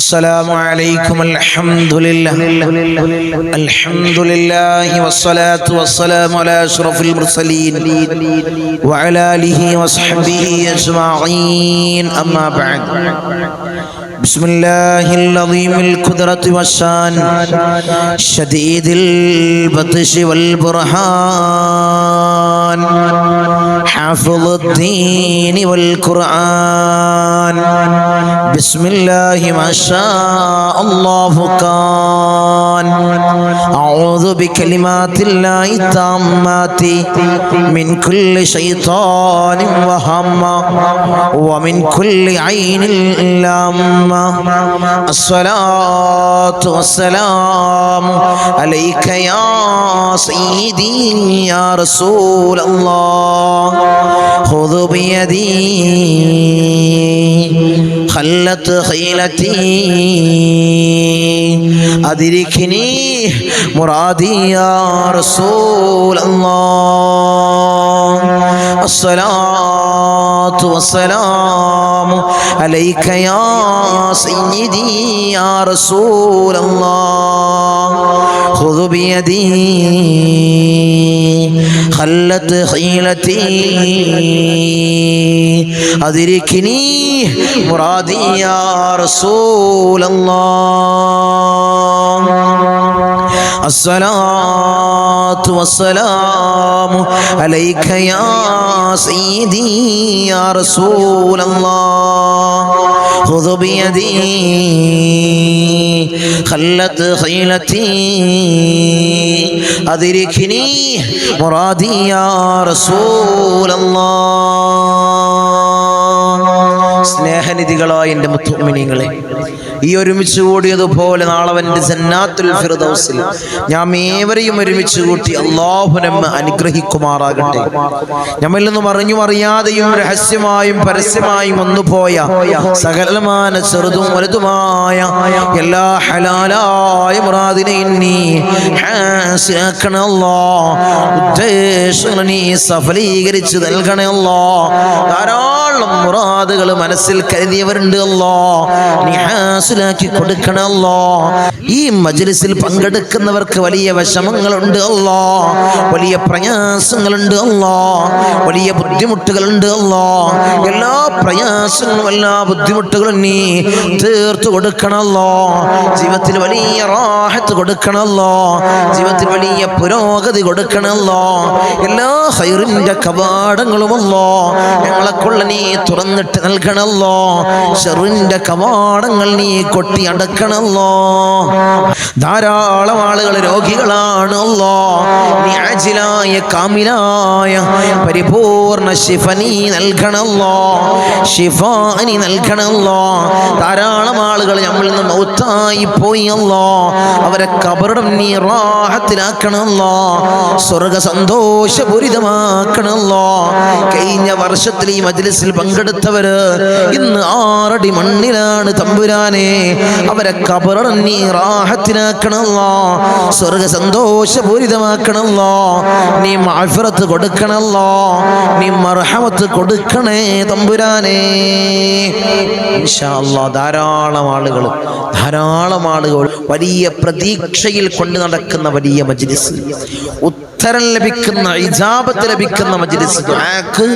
السلام عليكم. الحمد لله والصلاة والسلام على أشرف المرسلين وعلى آله وصحبه أجمعين. أما بعد، بسم الله العظيم القدرة والشان شديد البطش والبرهان حافظ الدين والقرآن. بسم الله ما شاء الله كان. أعوذ بكلمات الله التامات من كل شيطان وهمة ومن كل عين لامة. الصلاة والسلام عليك يا سيدي يا رسول الله. خذ بيدي خلت خيلتي أدركني مرادي يا رسول الله. الصلاة والسلام عليك يا سيدي يا رسول الله. خذ بيدي خلت خيلتي أدركني مرادي يا رسول الله. الصلاة والسلام عليك يا سيدي يا رسول الله. خذ بيدي خلت خيلتي أدركني مرادي يا رسول الله. സ്നേഹനിധികളായ എൻ്റെ മുത്തുമിനീങ്ങളെ, ഈ ഒരുമിച്ച് കൂടിയതുപോലെ നാളെ എൻ്റെ ജന്നാത്തുൽ ഫിർദൗസിൽ ഞാൻ ഏവരെയും ഒരുമിച്ച് കൂട്ടി അല്ലാഹു നമ്മെ അനുഗ്രഹിക്കുമാറാകട്ടെ. നമ്മിൽ നിന്നും അറിഞ്ഞും അറിയാതെയും രഹസ്യമായും പരസ്യമായും വന്നുപോയ സകലമാന ചെറുതും വലുതുമായ എല്ലാ ഹലാലായ മുറാദിനെ നീ ഹാസിലാക്കണേ അല്ലാഹ്. ഉദ്ദേശങ്ങൾ നീ സഫലീകരിച്ച് നൽകണേ അല്ലാഹ്. ധാരാളം മുറാദുകൾ മനസ്സിൽ കരുതിയവരുണ്ട് അല്ലാഹ്, നീ ഹാസിലാക്കി കൊടുക്കണേ അല്ലാഹ്. ഈ മജ്ലിസിൽ പങ്കെടുക്കുന്നവർക്ക് വലിയ വിഷമങ്ങളുണ്ട് അല്ലാഹ്, വലിയ പ്രയാസങ്ങളുണ്ട് അല്ലാഹ്, വലിയ ബുദ്ധിമുട്ടുകളുണ്ട് അല്ലാഹ്. എല്ലാ പ്രയാസങ്ങളും എല്ലാ ബുദ്ധിമുട്ടുകളും നീ തീർത്തു കൊടുക്കണമല്ലോ. ജീവിതത്തിൽ വലിയ റാഹത്ത് കൊടുക്കണമല്ലോ, ജീവിതത്തിൽ വലിയ പുരോഗതി കൊടുക്കണമല്ലോ. എല്ലാ ഖൈറിന്റെ കവാടങ്ങളുമല്ലോ ഞങ്ങളെക്കുള്ള നീ തുറന്നിട്ട് നൽകണമല്ലോ. ഷർറിന്റെ കവാടങ്ങൾ നീ കൊട്ടി അടക്കണമല്ലോ. ധാരാളം ആളുകൾ രോഗികളാണല്ലോ, നീ ആജിലായ കാമിലായ പരിപൂർണ ശിഫ നീ നൽകണമല്ലോ, ശിഫ നീ നൽകണമല്ലോ. ധാരാളം ആളുകൾ നമ്മളിൽ നിന്ന് മൗത്തായി പോയി അല്ലോ, അവരെ ഖബറും നീ റാഹത്തിലാക്കണമല്ലോ, സ്വർഗ സന്തോഷപൂരിതമാക്കണമല്ലോ. കഴിഞ്ഞ വർഷത്തിൽ ഈ മജ്ലിസിൽ പങ്കെടുത്തവര് ഇന്ന് 6 അടി മണ്ണിലാണ് തമ്പുരാനെ. അവരെ ഖബറും നീ റാഹത്തിലാക്കണമല്ലോ, സ്വർഗ സന്തോഷപൂരിതമാക്കണമല്ലോ. നീ മഗ്ഫിറത്ത് കൊടുക്കണമല്ലോ, നീ മർഹമത്ത് കൊടുക്കണേ തമ്പുരാനെ. ഇൻഷാ അല്ലാഹ് ധാരാളം ആളുകൾ വലിയ പ്രതീക്ഷയിൽ കൊണ്ട് നടക്കുന്ന വലിയ മജ്ലിസ്, ഉത്തരം ലഭിക്കുന്ന ഇജാബത്ത് ലഭിക്കുന്ന മജ്ലിസ്, ദുആക്ക്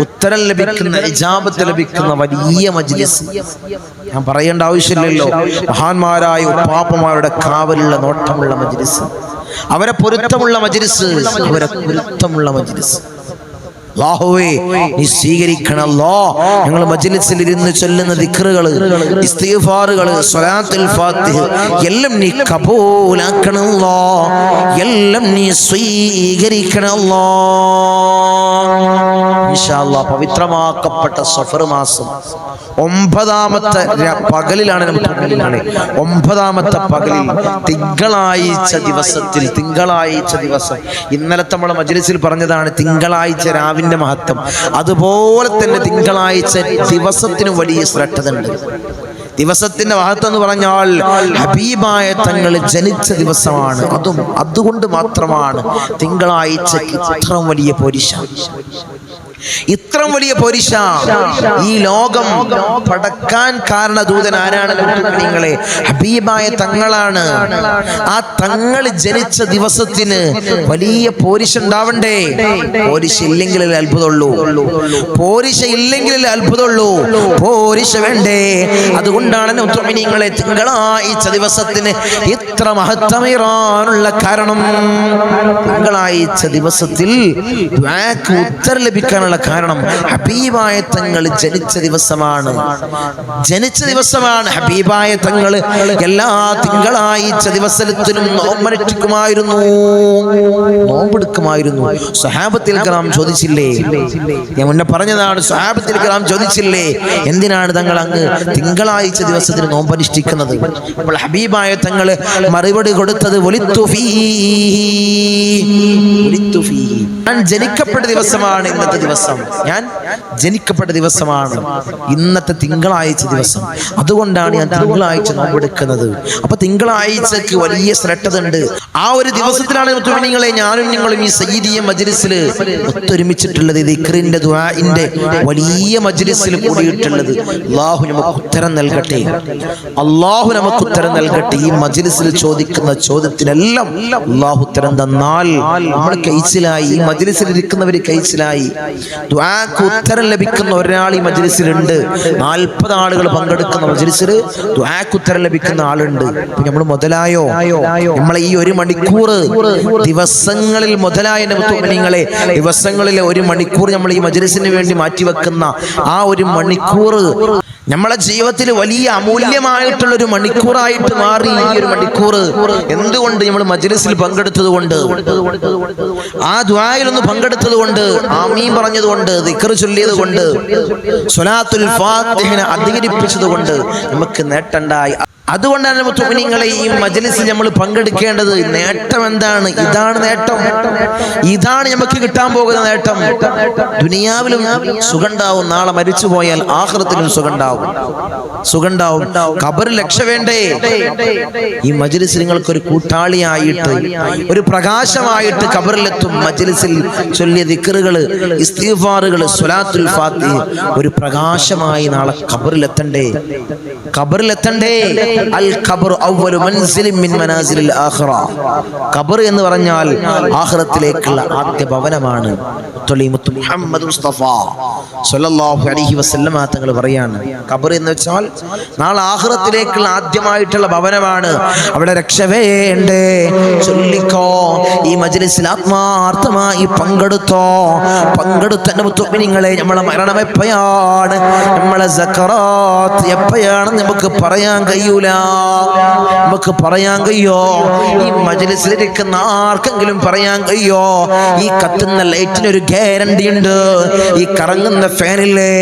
ഉത്തരം ലഭിക്കുന്ന ഇജാബത്ത് ലഭിക്കുന്ന വലിയ മജ്ലിസ്. ഞാൻ പറയേണ്ട ആവശ്യമില്ലല്ലോ, മഹാന്മാരായ ഉപ്പാപ്പമാരുടെ കാവലുള്ള നോട്ടമുള്ള മജ്ലിസ്, അവരെ പൊരുത്തമുള്ള മജ്ലിസ്, അല്ലാഹുവേ നീ സ്വീകരിക്കണല്ലോ. ഞങ്ങൾ മജ്ലിസിൽ ഇരുന്ന് ചൊല്ലുന്ന ദിക്റുകള്, ഇസ്തിഗ്ഫാറുകള്, സ്വലാത്തുൽ ഫാത്തിഹ എല്ലാം നീ കബൂലാക്കണല്ലോ, എല്ലാം നീ സ്വീകരിക്കണല്ലോ. ഇൻഷാ അല്ലാഹ് പവിത്രമാക്കപ്പെട്ട സഫർ മാസം 9ാമത്തെ പകലിലാണ്, 9ാമത്തെ പകലിൽ തിങ്കളാഴ്ച ദിവസം ഇന്നലത്തെ നമ്മളെ മജ്ലിസിൽ പറഞ്ഞതാണ് തിങ്കളാഴ്ച രാവിന്റെ മഹത്വം. അതുപോലെ തന്നെ തിങ്കളാഴ്ച ദിവസത്തിന് വലിയ ശ്രദ്ധയുണ്ട്. ദിവസത്തിന്റെ മഹത്വം എന്ന് പറഞ്ഞാൽ ഹബീബായ തങ്ങൾ ജനിച്ച ദിവസമാണ്. അതുകൊണ്ട് മാത്രമാണ് തിങ്കളാഴ്ചക്ക് ഇത്ര വലിയ പോരിശ. ഇത്രയും വലിയ പോരിശ ഈ ലോകം പടക്കാൻ കാരണദൂതൻ ആരാണ്? നിങ്ങളെ ഹബീബായ തങ്ങളാണ്. ആ തങ്ങൾ ജനിച്ച ദിവസത്തിന് വലിയ പോരിശ ഉണ്ടാവണ്ടേ? പോരിശ ഇല്ലെങ്കിൽ അത്ഭുതമുള്ളൂ. പോരിശ ഇല്ലെങ്കിൽ അത്ഭുതമുള്ളൂ. പോരിശ വേണ്ടേ? അതുകൊണ്ടാണ് നിങ്ങളെ തിങ്കളാഴ്ച ദിവസത്തിന് ഇത്ര മഹത്വമേറാനുള്ള കാരണം. തിങ്കളാഴ്ച ദിവസത്തിൽ ഉത്തരം ലഭിക്കാനുള്ള കാരണം ഹബീബായ തങ്ങൾ ജനിച്ച ദിവസമാണ്. ജനിച്ച ദിവസമാണ്. ഹബീബായ തങ്ങൾ എല്ലാ തിങ്കളാഴ്ച ദിവസത്തിനും നോമ്പനുഷ്ഠിക്കുമായിരുന്നു, നോമ്പെടുക്കുമായിരുന്നു. സ്വഹാബത്തിൽ കിറാം ചോദിച്ചില്ലേ? ഞാൻ മുന്നേ പറഞ്ഞതാണ്. സ്വഹാബത്തിൽ കിറാം ചോദിച്ചില്ലേ എന്തിനാണ് തങ്ങൾ അങ്ങ് തിങ്കളാഴ്ച ദിവസത്തിന് നോമ്പനുഷ്ഠിക്കുന്നത്? അപ്പോൾ ഹബീബായ തങ്ങൾ മറുപടി കൊടുത്തത് ഞാൻ ജനിക്കപ്പെട്ട ദിവസമാണ് ഇന്നത്തെ ദിവസം. ഞാൻ ജനിക്കപ്പെട്ട ദിവസമാണ് ഇന്നത്തെ തിങ്കളാഴ്ച ദിവസം. അതുകൊണ്ടാണ് ഞാൻ തിങ്കളാഴ്ച നോമ്പെടുക്കുന്നത്. അപ്പൊ തിങ്കളാഴ്ചക്ക് വലിയ ശ്രദ്ധയുണ്ട്. ആ ഒരു ദിവസത്തിലാണ് നിങ്ങളെ ഞാനും നിങ്ങളും ഈ സയ്യിദിയ മജ്‌ലിസിൽ ഒത്തൊരുമിച്ചിട്ടുള്ളത്. ദിക്റിന്റെ ദുആഇന്റെ വലിയ മജ്‌ലിസിൽ കൂടിയിട്ടുള്ളത്. അല്ലാഹു നമുക്ക് ഉത്തരം നൽകട്ടെ. അല്ലാഹു നമുക്ക് ഉത്തരം നൽകട്ടെ. ഈ മജ്‌ലിസിൽ ചോദിക്കുന്ന ചോദ്യത്തിനെല്ലാം അല്ലാഹു ഉത്തരം തന്നാൽ നമ്മൾ കൈച്ചിലായി. ഈ മജ്‌ലിസിൽ ഇരിക്കുന്നവർ കൈച്ചിലായി. ദുആക്ക് ഉത്തരം ലഭിക്കുന്ന ഒരാൾ ഈ മജ്‌ലിസിലുണ്ട്. 40 ആളുകൾ പങ്കെടുക്കുന്ന മജ്‌ലിസിൽ ദുആക്ക് ഉത്തരം ലഭിക്കുന്ന ആളുണ്ട്. നമ്മൾ മുതലായോ? നമ്മളെ ഈ 1 മണിക്കൂർ ദിവസങ്ങളിൽ മുതലായ നിങ്ങളെ ദിവസങ്ങളിലെ 1 മണിക്കൂർ നമ്മൾ ഈ മജ്‌ലിസിന് വേണ്ടി മാറ്റിവെക്കുന്ന ആ 1 മണിക്കൂർ നമ്മളെ ജീവിതത്തിൽ വലിയ അമൂല്യമായിട്ടുള്ള 1 മണിക്കൂറായിട്ട് മാറി. ഈ 1 മണിക്കൂർ എന്തുകൊണ്ട്? നമ്മൾ മജ്‌ലിസിൽ പങ്കെടുത്തത് കൊണ്ട്, ആ ദുആയിൽ ഒന്ന് പങ്കെടുത്തത് കൊണ്ട്, ആമീൻ പറഞ്ഞത് കൊണ്ട്, ദിക്ർ ചൊല്ലിയത് കൊണ്ട്, സ്വലാത്തുൽ ഫാത്തിഹ അധികരിപ്പിച്ചത് കൊണ്ട് നമുക്ക് നേട്ടമുണ്ടായി. അതുകൊണ്ടാണ് മുഅ്മിനീങ്ങളെ ഈ മജ്‌ലിസിൽ നമ്മൾ പങ്കെടുക്കേണ്ടത്. നേട്ടം എന്താണ്? ഇതാണ് നേട്ടം. ഇതാണ് നമുക്ക് കിട്ടാൻ പോകുന്ന നേട്ടം. ദുനിയാവിലും സുഖണ്ടാവും, നാളെ മരിച്ചു പോയാൽ ആഖിറത്തിലും സുഖണ്ടാവും. ഖബറിൽ രക്ഷ വേണ്ടേ? ഈ മജ്‌ലിസിൽ നിങ്ങൾക്കൊരു കൂട്ടാളിയായിട്ട്, ഒരു പ്രകാശമായിട്ട് ഖബറിലെത്തും. മജ്‌ലിസിൽ ചൊല്ലിയ ദിക്റുകൾ, ഇസ്തിഗ്ഫാറുകൾ, സ്വലാത്തുൽ ഫാത്തിഹ ഒരു പ്രകാശമായി നാളെ ഖബറിലെത്തണ്ടേ? അൽ ഖബർ അവ്വലു മൻസിലിൻ മിൻ മനാസിലിൽ ആഖിറ. ഖബർ എന്ന് പറഞ്ഞാൽ ആഖിറത്തിലേക്കുള്ള ആദ്യ ഭവനമാണ്. മുഹമ്മദ് മുസ്തഫ സ്വല്ലല്ലാഹു അലൈഹി വസല്ലം തങ്ങൾ പറയാണ്, ഖബർ എന്ന് വെച്ചാൽ നാളെ ആഖിറത്തിലേക്കുള്ള ആദ്യമായിട്ടുള്ള ഭവനമാണ്. അവിടെ രക്ഷ വേണ്ടേ? ചൊല്ലിക്കോ. ഈ മജ്‌ലിസിൽ ആത്മാർത്ഥമായി പങ്കെടുത്ത മുഅ്മിനീങ്ങളെ, നമ്മളെ മരണം എപ്പോഴാണ്, നമ്മളെ സക്കറാത്ത് എപ്പോഴാണെന്ന് നമുക്ക് പറയാൻ കഴിയൂല. നമുക്ക് പറയാൻ കഴിയോ? ഈ മജ്‌ലിസിലിരിക്കുന്ന ആർക്കെങ്കിലും പറയാൻ കഴിയോ? ഈ കത്തുന്ന ലൈറ്റിനൊരു ഗ്യാരണ്ടി ഉണ്ട്. ഈ കറങ്ങുന്ന ഫാനില്ലേ,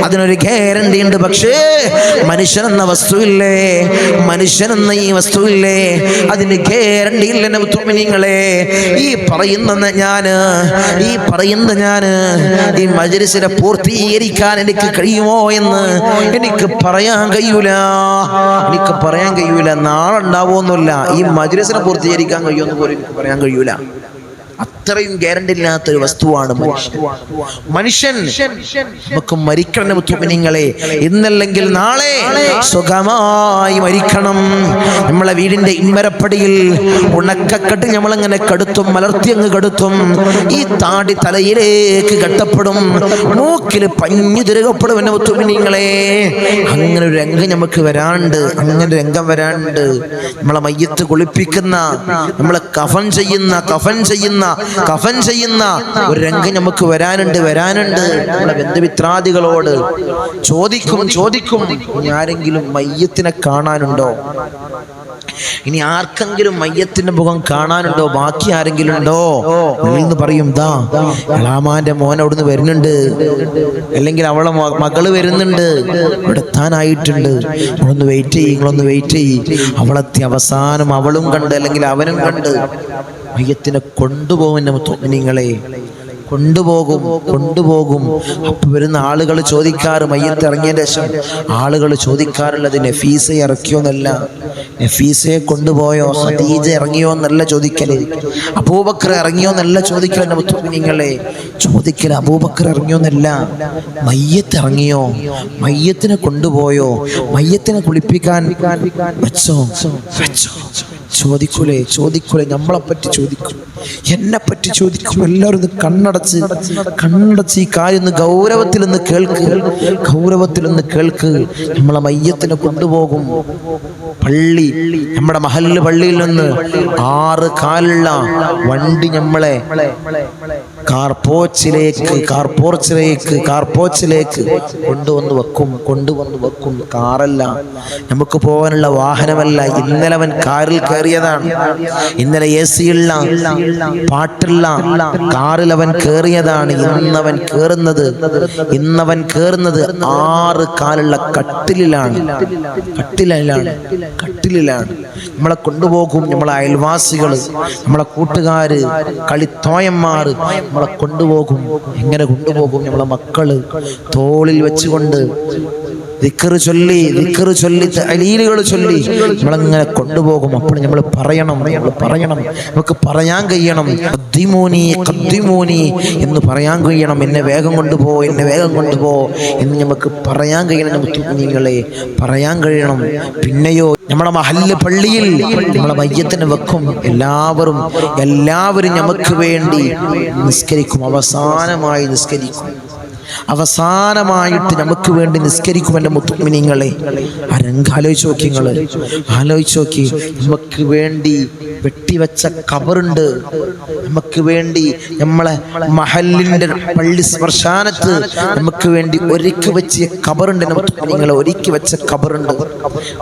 അതിനൊരു ഗ്യാരണ്ടി ഉണ്ട്. പക്ഷേ മനുഷ്യനെന്ന വസ്തുവില്ലേ, മനുഷ്യനെന്ന ഈ വസ്തുവില്ലേ, അതിന് ഗ്യാരണ്ടി ഇല്ല. മുഅ്മിനീങ്ങളെ, ഈ പറയുന്ന ഞാന് ഈ മജ്‌ലിസിനെ പൂർത്തീകരിക്കാൻ എനിക്ക് കഴിയുമോ എന്ന് എനിക്ക് പറയാൻ കഴിയൂല. നാളെ ഉണ്ടാവുമൊന്നുമില്ല. ഈ മജ്‌ലിസിനെ പൂർത്തീകരിക്കാൻ കഴിയുമെന്ന് പോലും എനിക്ക് പറയാൻ കഴിയൂല. അത്രയും ഗ്യാരണ്ടി ഇല്ലാത്തൊരു വസ്തുവാണ് മനുഷ്യൻ. നമുക്ക് മരിക്കണം മുഅ്മിനീങ്ങളെ, ഇന്നല്ലെങ്കിൽ നാളെ സുഖമായി മരിക്കണം. നമ്മളെ വീടിന്റെ ഇമ്മരപ്പടിയിൽ ഉണക്കക്കെട്ട് നമ്മളങ്ങനെ കടുത്തും, മലർത്തി അങ്ങ് കടുത്തും. ഈ താടി തലയിലേക്ക് കെട്ടപ്പെടും, മൂക്കിൽ പഞ്ഞു തിരുകപ്പെടും. എന്നെ മുഅ്മിനീങ്ങളെ, അങ്ങനെ ഒരു രംഗം നമുക്ക് വരാണ്ട്, നമ്മളെ മയ്യത്ത് കുളിപ്പിക്കുന്ന, നമ്മളെ കഫൻ ചെയ്യുന്ന ഒരു രംഗം നമുക്ക് വരാനുണ്ട്. നമ്മളെ ബന്ധുമിത്രാദികളോട് ചോദിക്കും, ഇനി ആരെങ്കിലും മയ്യത്തിനെ കാണാനുണ്ടോ? ഇനി ആർക്കെങ്കിലും മയ്യത്തിന്റെ മുഖം കാണാനുണ്ടോ? ബാക്കി ആരെങ്കിലും ഉണ്ടോ? എന്ന് പറയും, ദാ എളാമാന്റെ മോൻ അവിടുന്ന് വരുന്നുണ്ട്, അല്ലെങ്കിൽ അവളെ മകള് വരുന്നുണ്ട്, ഇവിടെ എത്താനായിട്ടുണ്ട്, നിങ്ങളൊന്ന് വെയിറ്റ് ചെയ്യ്. അവളെത്തി അവസാനം അവളും കണ്ട്, അല്ലെങ്കിൽ അവനും കണ്ട് മയ്യത്തിനെ കൊണ്ടുപോകുന്ന മുഅ്മിനീങ്ങളെ, കൊണ്ടുപോകും. അപ്പൊ വരുന്ന ആളുകൾ ചോദിക്കാറ്, മയ്യത്ത് ഇറങ്ങിയതിന് ശേഷം ആളുകൾ ചോദിക്കാറുള്ളത് നഫീസ ഇറക്കിയോന്നല്ല, നഫീസയെ കൊണ്ടുപോയോ, ഖദീജ ഇറങ്ങിയോ എന്നല്ല ചോദിക്കല്, അബൂബക്കർ ഇറങ്ങിയോ എന്നല്ല ചോദിക്കൽ. നിങ്ങളെ ചോദിക്കൽ അബൂബക്കർ ഇറങ്ങിയോന്നല്ല, മയ്യത്ത് ഇറങ്ങിയോ, മയ്യത്തിനെ കൊണ്ടുപോയോ, മയ്യത്തിനെ കുളിപ്പിക്കാൻ വെച്ചോ. ചോദിക്കൂലേ? നമ്മളെപ്പറ്റി ചോദിക്കും, എന്നെപ്പറ്റി ചോദിക്കും. എല്ലാവരും ഇത് കണ്ണടച്ച് ഈ കാര്യം ഒന്ന് ഗൗരവത്തിൽ ഒന്ന് കേൾക്ക്. നമ്മളെ മയ്യത്തിനെ കൊണ്ടുപോകും. നമ്മുടെ മഹല്ല് പള്ളിയിൽ നിന്ന് 6 കാലുള്ള വണ്ടി നമ്മളെ കാർപോർച്ചിലേക്ക് കൊണ്ടുവന്ന് വെക്കും. കാറല്ല, നമുക്ക് പോകാനുള്ള വാഹനമല്ല. ഇന്നലെ അവൻ കാറിൽ കയറിയതാണ്, ഇന്നലെ AC ഉള്ള പാട്ടുള്ള കാറിൽ അവൻ കയറിയതാണ്. ഇന്നവൻ കേറുന്നത് 6 കാലുള്ള കട്ടിലാണ്. നമ്മളെ കൊണ്ടുപോകും. നമ്മളെ അയൽവാസികള്, നമ്മളെ കൂട്ടുകാര്, കളിത്തോയന്മാര് നമ്മളെ കൊണ്ടുപോകും. എങ്ങനെ കൊണ്ടുപോകും? നമ്മളെ മക്കള് തോളിൽ വെച്ചുകൊണ്ട് ദിക്ർ ചൊല്ലി തഹ്ലീലുകൾ ചൊല്ലി നമ്മളങ്ങനെ കൊണ്ടുപോകും. അപ്പോൾ നമ്മൾ പറയണം, നമുക്ക് പറയാൻ കഴിയണം, ഖദ്ദിമൂനി എന്ന് പറയാൻ കഴിയണം. എന്നെ വേഗം കൊണ്ടുപോ എന്ന് നമുക്ക് പറയാൻ കഴിയണം. നിങ്ങളെ പറയാൻ കഴിയണം. പിന്നെയോ നമ്മുടെ മഹല്ല് പള്ളിയിൽ നമ്മളെ മയ്യത്തിനെ വെക്കും. എല്ലാവരും നമുക്ക് വേണ്ടി നിസ്കരിക്കും. അവസാനമായിട്ട് നമുക്ക് വേണ്ടി നിസ്കരിക്കും. എൻ്റെ മുത്തുമിനീങ്ങളെ, ആലോചിച്ച് നോക്കി. നമുക്ക് വേണ്ടി വെട്ടിവെച്ച ഖബറുണ്ട്. നമുക്ക് വേണ്ടി നമ്മളെ മഹല്ലിന്റെ പള്ളി ശ്മശാനത്ത് നമുക്ക് വേണ്ടി ഒരുക്കി വെച്ച ഖബറുണ്ട്. മുത്തുമിനീങ്ങളെ, ഒരുക്കി വെച്ച ഖബറുണ്ട്.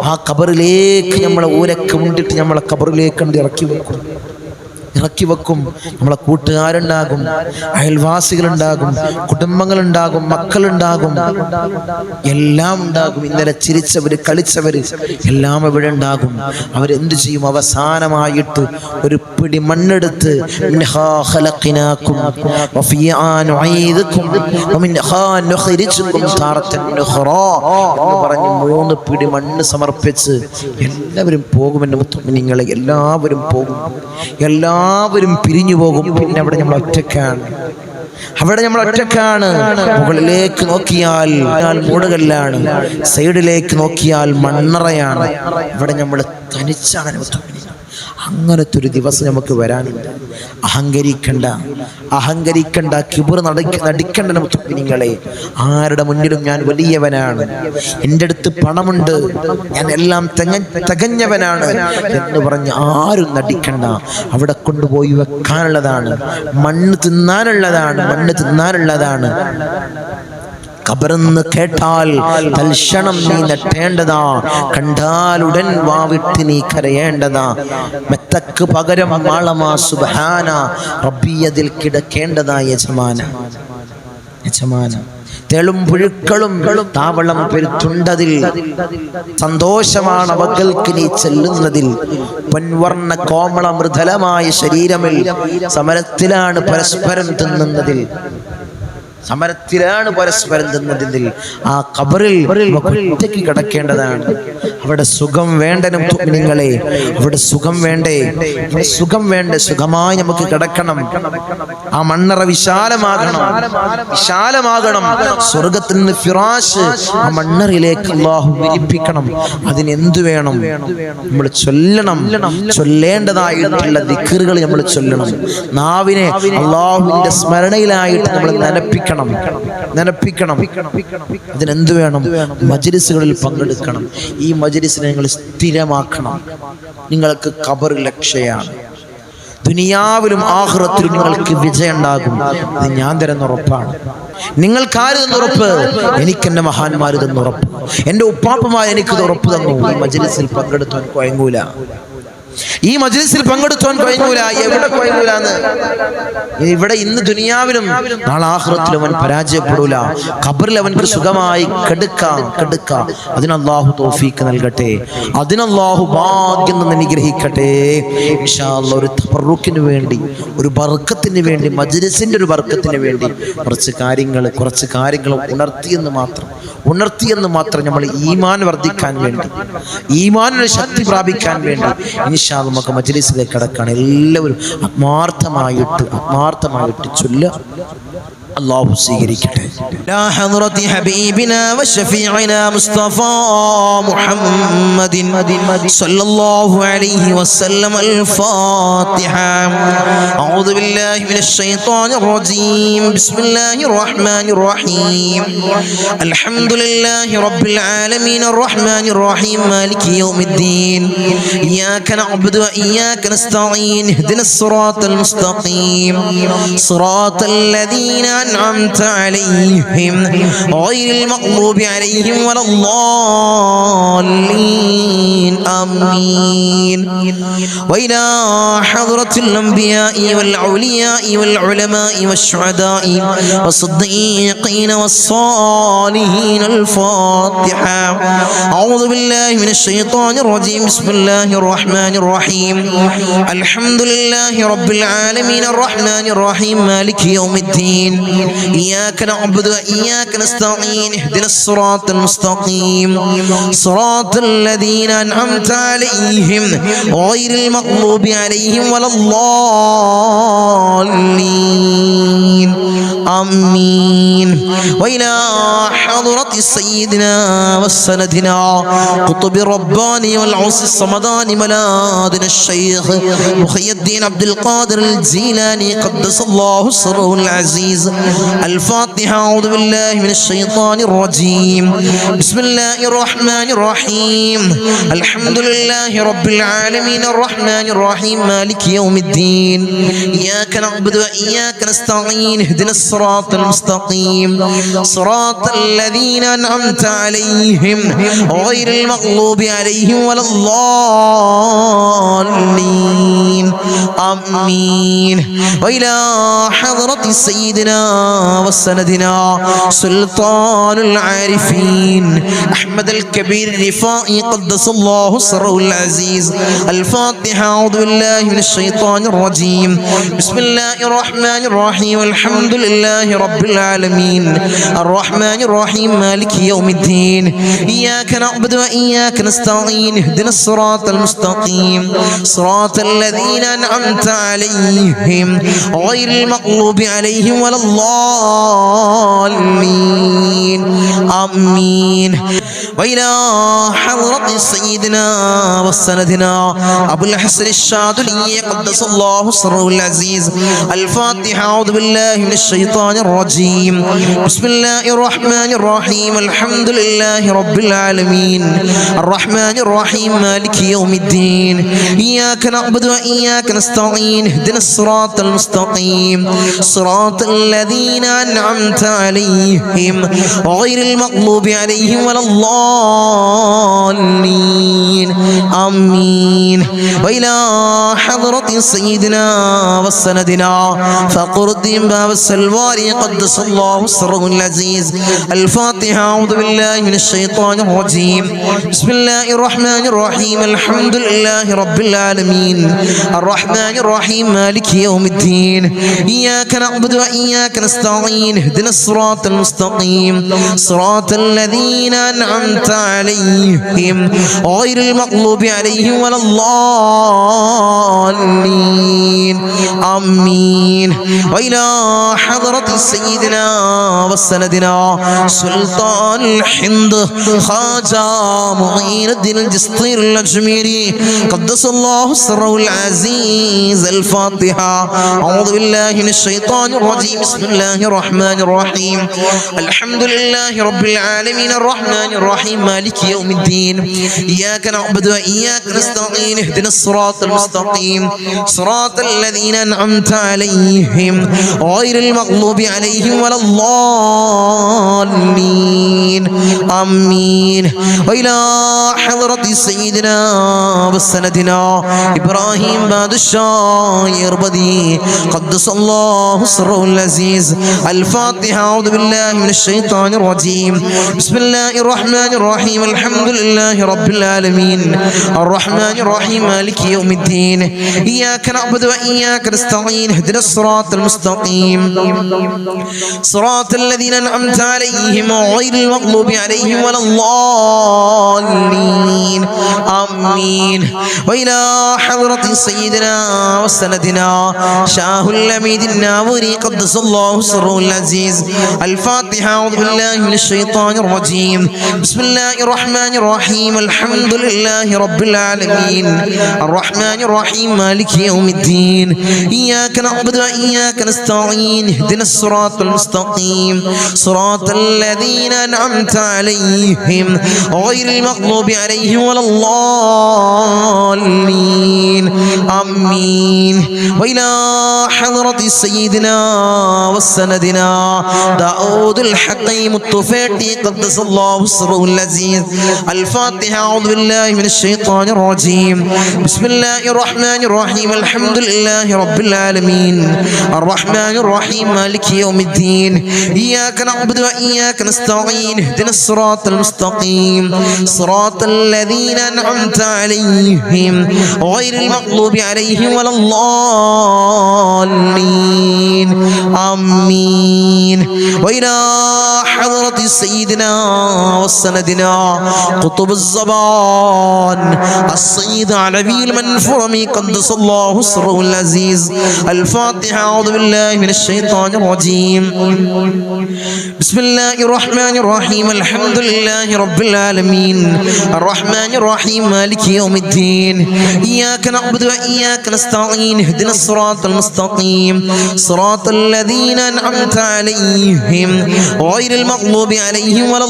ആ ഖബറിലേക്ക് നമ്മളെ ഊരൊക്കെ മുണ്ടിട്ട് നമ്മളെ ഖബറിലേക്ക് ഇറക്കി വെക്കും. നമ്മളെ കൂട്ടുകാരുണ്ടാകും, അയൽവാസികളുണ്ടാകും, കുടുംബങ്ങളുണ്ടാകും, മക്കളുണ്ടാകും, എല്ലാം ഉണ്ടാകും. ഇന്നലെ ചിരിച്ചവര്, കളിച്ചവര് എല്ലാം ഇവിടെ ഉണ്ടാകും. അവരെന്ത് ചെയ്യും? അവസാനമായിട്ട് ഒരു പിടി മണ്ണെടുത്ത് എന്ന് പറഞ്ഞ് 3 പിടി മണ്ണ് സമർപ്പിച്ച് എല്ലാവരും പോകും. എൻ്റെ മുത്തുമിനീങ്ങളെ, എല്ലാവരും പോകും. എല്ലാവരും പിരിഞ്ഞു പോകും. പിന്നെ അവിടെ നമ്മൾ ഒറ്റക്കാണ്. മുകളിലേക്ക് നോക്കിയാൽ മൂടുകല്ലാണ്, സൈഡിലേക്ക് നോക്കിയാൽ മണ്ണറയാണ്. ഇവിടെ നമ്മൾ തനിച്ചാണ്. അങ്ങനത്തെ ഒരു ദിവസം നമുക്ക് വരാനുണ്ട്. അഹങ്കരിക്കണ്ട, കിബർ നടിക്കണ്ട. നിങ്ങളെ, ആരുടെ മുന്നിലും ഞാൻ വലിയവനാണ്, എൻ്റെ അടുത്ത് പണമുണ്ട്, ഞാൻ എല്ലാം തികഞ്ഞവനാണ് എന്ന് പറഞ്ഞ് ആരും നടിക്കണ്ട. അവിടെ കൊണ്ടുപോയി വെക്കാനുള്ളതാണ്, മണ്ണ് തിന്നാനുള്ളതാണ്. ഖബറെന്ന് കേട്ടാൽ തൽക്ഷണം നീ നെട്ടേണ്ടതാ, കണ്ടാലുടൻ വാവിട്ട് നീ കരയേണ്ടതാ. മെത്തക്ക് പകരം മാളമാ സുബ്ഹാന റബ്ബിയതിൽ കിടക്കേണ്ടതാ യജമാന. തെളും പുഴുക്കളും താവളം പെരുത്തുണ്ടതിൽ, സന്തോഷമാണ് അവകൾക്ക് നീ ചെല്ലുന്നതിൽ. പൊൻവർണ്ണ കോമള മൃദലമായ ശരീരമിൽ സമരത്തിലാണ് പരസ്പരം തിന്നുന്നതിൽ. ആ ഖബറിൽ ഒറ്റയ്ക്ക് കിടക്കേണ്ടതാണ്. അവിടെ സുഖം വേണ്ടനും നിങ്ങളെ, അവിടെ സുഖം വേണ്ടേ? സുഖമായി നമുക്ക് കിടക്കണം. ആ മണ്ണറ വിശാലമാകണം. സ്വർഗത്തിൽ നിന്ന് ഫിറാശ് ആ മണ്ണറയിലേക്ക് അല്ലാഹു വിരിപ്പിക്കണം. അതിനെന്തു വേണം? നമ്മൾ ചൊല്ലേണ്ടതായിട്ടുള്ള ദിക്റുകൾ നമ്മൾ ചൊല്ലണം. നാവിനെ അല്ലാഹുവിന്റെ സ്മരണയിലായിട്ട് നമ്മൾ നനപ്പിക്കണം. അതിനെന്ത് വേണം? മജ്‌ലിസുകളിൽ പങ്കെടുക്കണം. ഈ മജ്‌ലിസിനെ നിങ്ങൾ സ്ഥിരമാക്കണം. നിങ്ങൾക്ക് ഖബർ ലക്ഷ്യമാണ്. ദുനിയാവിലും ആഖിറത്തിലും നിങ്ങൾക്ക് വിജയം ഉണ്ടാകും. ഇത് ഞാൻ തരുന്ന ഉറപ്പാണ്. നിങ്ങൾക്കാര് തന്ന ഉറപ്പ്? എനിക്ക് എൻ്റെ മഹാന്മാര് തന്ന ഉറപ്പ്, എൻ്റെ ഉപ്പാപ്പമാർ എനിക്കത് ഉറപ്പ് തന്നു. ഈ മജ്‌ലിസിൽ പങ്കെടുത്താൻ കുഴങ്ങൂല. ഈ മജ്ലിസിൽ പങ്കെടുക്കാൻ കഴിഞ്ഞൂല, എവിടെ കഴിഞ്ഞൂലെന്ന്. ഇവിടെ ഇന്ന് ദുനിയാവിലും നാളെ ആഖിറത്തിലും അവൻ പരാജയപ്പെടൂല. ഖബറിൽ അവൻക്ക് സുഖമായി കെടുക്കാം. അതിന് അല്ലാഹു തൗഫീഖ് നൽകട്ടെ, അതിന് അല്ലാഹു ഭാഗ്യം അനുഗ്രഹിക്കട്ടെ. ഇൻഷാ അല്ലാഹ് ഒരു തബറുക്കിന് വേണ്ടി, ഒരു ബർക്കത്തിന് വേണ്ടി, മജ്ലിസിന്റെ ഒരു ബർക്കത്തിന് വേണ്ടി കുറച്ച് കാര്യങ്ങൾ ഉണർത്തിയെന്ന് മാത്രം നമ്മൾ ഈമാൻ വർദ്ധിക്കാൻ വേണ്ടി, ഈമാനിന് ശക്തി പ്രാപിക്കാൻ വേണ്ടി ഇൻഷാ അല്ലാഹ് നമുക്ക് മജ്ലിസിലേക്ക് കടക്കാൻ എല്ലാവരും ആത്മാർത്ഥമായിട്ട് ചൊല്ലുക. الله سيغريكته لا حضرة حبيبنا وشفيعنا مصطفى محمد صلى الله عليه وسلم. الفاتحة. أعوذ بالله من الشيطان الرجيم. بسم الله الرحمن الرحيم. الحمد لله رب العالمين الرحمن الرحيم مالك يوم الدين. إياك نعبد وإياك نستعين. اهدنا الصراط المستقيم صراط الذين أنعمت عليهم غير المغضوب عليهم ولا الضالين. آمين. وإلى حضرة الأنبياء والأولياء والعلماء والشهداء والصديقين والصالحين. الفاتحة. أعوذ بالله من الشيطان الرجيم. بسم الله الرحمن الرحيم. الحمد لله رب العالمين الرحمن الرحيم مالك يوم الدين. إياك نعبد وإياك نستعين. اهدنا الصراط المستقيم صراط الذين أنعمت عليهم غير المغضوب عليهم ولا الضالين. آمين. وإلى حضرة سيدنا وسندنا قطب الرباني والعوس الصمداني ملاذنا الشيخ محي الدين عبد القادر الجيلاني قدس الله سره العزيز. الفاتحة. أعوذ بالله من الشيطان الرجيم. بسم الله الرحمن الرحيم. الحمد لله رب العالمين الرحمن الرحيم مالك يوم الدين. إياك نعبد وإياك نستعين. اهدنا الصراط المستقيم صراط الذين أنعمت عليهم غير المغضوب عليهم ولا الضالين. آمين. وإلى حضرة سيدنا وسندنا سلطان العارفين أحمد الكبير الرفائي قدس الله سره العزيز. الفاتحة. أعوذ بالله من الشيطان الرجيم. بسم الله الرحمن الرحيم. الحمد لله رب العالمين الرحمن الرحيم مالك يوم الدين. إياك نعبد وإياك نستعين. اهدنا الصراط المستقيم صراط الذين أنعمت عليهم غير المغضوب عليهم ولا الضالين. آمين. وإلى حضرة سيدنا وسندنا أبو الحسن الشاذلي قدس الله سره العزيز. الفاتحة. أعوذ بالله من الشيطان الرجيم. بسم الله الرحمن الرحيم. الحمد لله رب العالمين الرحمن الرحيم مالك يوم الدين. إياك نعبد وإياك نستعين. اهدنا الصراط المستقيم صراط الذين أنعمت عليهم غير المغضوب عليهم ولا الضالين. آمين. وإلى حضرة سيدنا وسندنا فقر الدين باب السلواري قدس الله سره العزيز. الفاتحة. أعوذ بالله من الشيطان الرجيم. بسم الله الرحمن الرحيم. الحمد لله رب العالمين الرحمن الرحيم مالك يوم الدين. إياك نعبد وإياك نستعين. اهدنا الصراط المستقيم صراط الذين أنعمت عليهم غير المغضوب عليهم ولا الضالين. آمين. وإلى حضرة سيدنا وسندنا سلطان الهند خواجة معين الدين الجسطير الأجميري قدس الله سره العزيز. الفاتحة. أعوذ بالله من الشيطان الرجيم. بسم الله الرحمن الرحيم. الحمد لله رب العالمين الرحمن الرحيم الرحيم مالك يوم الدين إياك نعبد وإياك نستعين اهدنا الصراط المستقيم صراط الذين أنعمت عليهم غير المغضوب عليهم ولا الضالين آمين وإلى حضرة سيدنا وسندنا إبراهيم بادشاه يربدي قدس الله سره العزيز الفاتحة أعوذ بالله من الشيطان الرجيم بسم الله الرحمن الرحيم الحمد لله رب العالمين الرحمن الرحيم مالك يوم الدين إياك نعبد وإياك نستعين اهدنا الصراط المستقيم صراط الذين أنعمت عليهم غير المغضوب عليهم ولا الضالين آمين وإلى حضرة سيدنا وسندنا شاه الأميد الناوري قدس الله سره العزيز الفاتحة أعوذ بالله من الشيطان الرجيم بسم الله الرحمن الرحيم الحمد لله رب العالمين الرحمن الرحيم مالك يوم الدين إياك نعبد وإياك نستعين اهدنا الصراط المستقيم صراط الذين أنعمت عليهم غير المغضوب عليهم ولا الضالين آمين وإلى حضرة سيدنا وسندنا داود الحكيم الطفيلي قدس الله سره العزيز الفاتحة أعوذ بالله من الشيطان الرجيم بسم الله الرحمن الرحيم الحمد لله رب العالمين الرحمن الرحيم مالك يوم الدين إياك نعبد وإياك نستعين اهدنا الصراط المستقيم صراط الذين أنعمت عليهم غير المغضوب عليهم ولا الضالين آمين وإلى حضرة سيدنا وسندنا قطب الزمان السيد علوي المنفرمي قدس الله سره العزيز الفاتحة أعوذ بالله من الشيطان الرجيم بسم الله الرحمن الرحيم الحمد لله رب العالمين الرحمن الرحيم مالك يوم الدين إياك نعبد وإياك نستعين اهدنا الصراط المستقيم صراط الذين أنعمت عليهم غير المغضوب عليهم ولا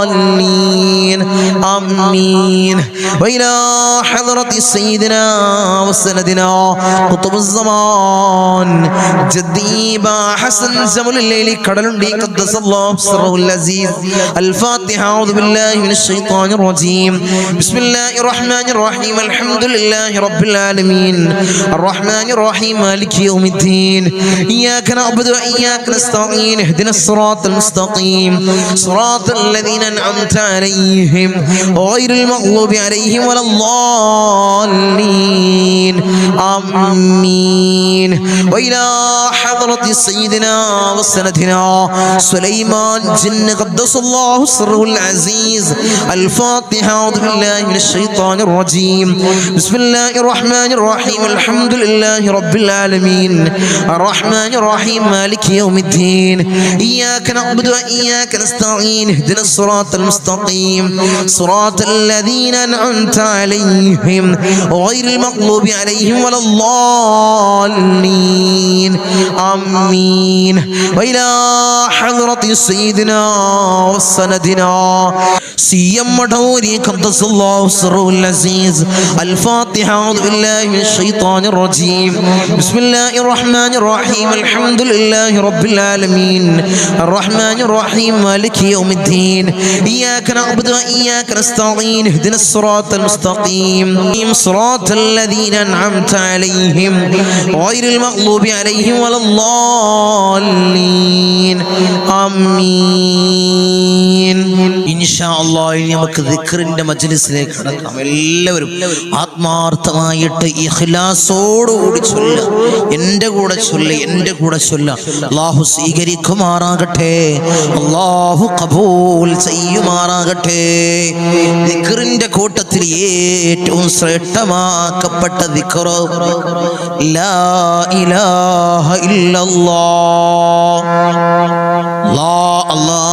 الضالين آمين وإلى حضرة سيدنا وسندنا قطب الزمان جدي با حسن زمل الليل كدلندي قدس الله سره العزيز الفاتحة أعوذ بالله من الشيطان الرجيم بسم الله الرحمن الرحيم الحمد لله رب العالمين الرحمن الرحيم مالك يوم الدين إياك نعبد وإياك نستعين اهدنا الصراط المستقيم صراط الذين أنعمت عليهم غير المغضوب عليهم ولا الضالين آمين وإلى حضرة سيدنا وسندنا سليمان جن قدس الله سره العزيز الفاتحة أعوذ بالله من الشيطان الرجيم بسم الله الرحمن الرحيم الحمد لله رب العالمين الرحمن الرحيم مالك يوم الدين إياك نعبد وإياك نستعين اهدنا الصراط المستقيم صراط الذين أنعمت عليهم غير المغضوب عليهم ولا الضالين آمين وإلى حضرة سيدنا وسندنا سيم مدوري قدس الله سره العزيز الفاتحة أعوذ بالله من الشيطان الرجيم بسم الله الرحمن الرحيم الحمد لله رب العالمين الرحمن الرحيم مالك يوم الدين إياك نعبد وإياك نستعين اهدنا الصراط المستقيم صراط الذين أنعمت عليهم غير المغضوب عليهم ولا الضالين آمين إن شاء الله നമുക്ക് ദിക്റിന്റെ മജ്ലിസിലേക്ക് കടക്കാം. എല്ലാവരും ആത്മാർത്ഥമായിട്ട് ഇഖ്ലാസോടുകൂടി ചൊല്ലുക. എൻ്റെ കൂടെ ചൊല്ല്, എൻ്റെ കൂടെ ചൊല്ലുക. അല്ലാഹു സ്വീകരിക്കുമാറാകട്ടെ, അല്ലാഹു ഖബൂൽ ചെയ്യുമാറാകട്ടെ. ദിക്റിന്റെ കൂട്ടത്തിൽ ഏറ്റവും ശ്രേഷ്ഠമാക്കപ്പെട്ട ദിക്ർ ലാ ഇലാഹ ഇല്ലല്ലാഹ്. അല്ലാഹ്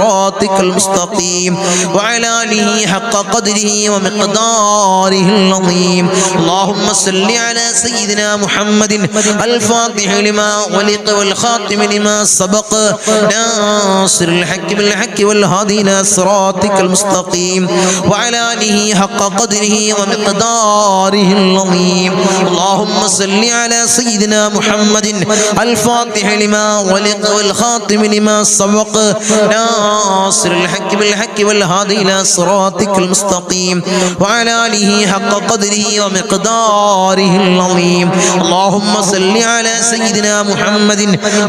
صراطك المستقيم وعلى آله حق قدره ومقداره العظيم اللهم صل على سيدنا محمد الفاتح لما ولق والخاتم لما سبق ناصر الحق بالحق والهادي إلى صراطك المستقيم وعلى آله حق قدره ومقداره العظيم اللهم صل على سيدنا محمد الفاتح لما ولق والخاتم لما سبق ناصر الحق بالحق والهادي إلى صراطك المستقيم وعلى آله حق قدره ومقداره العظيم اللهم صل على سيدنا محمد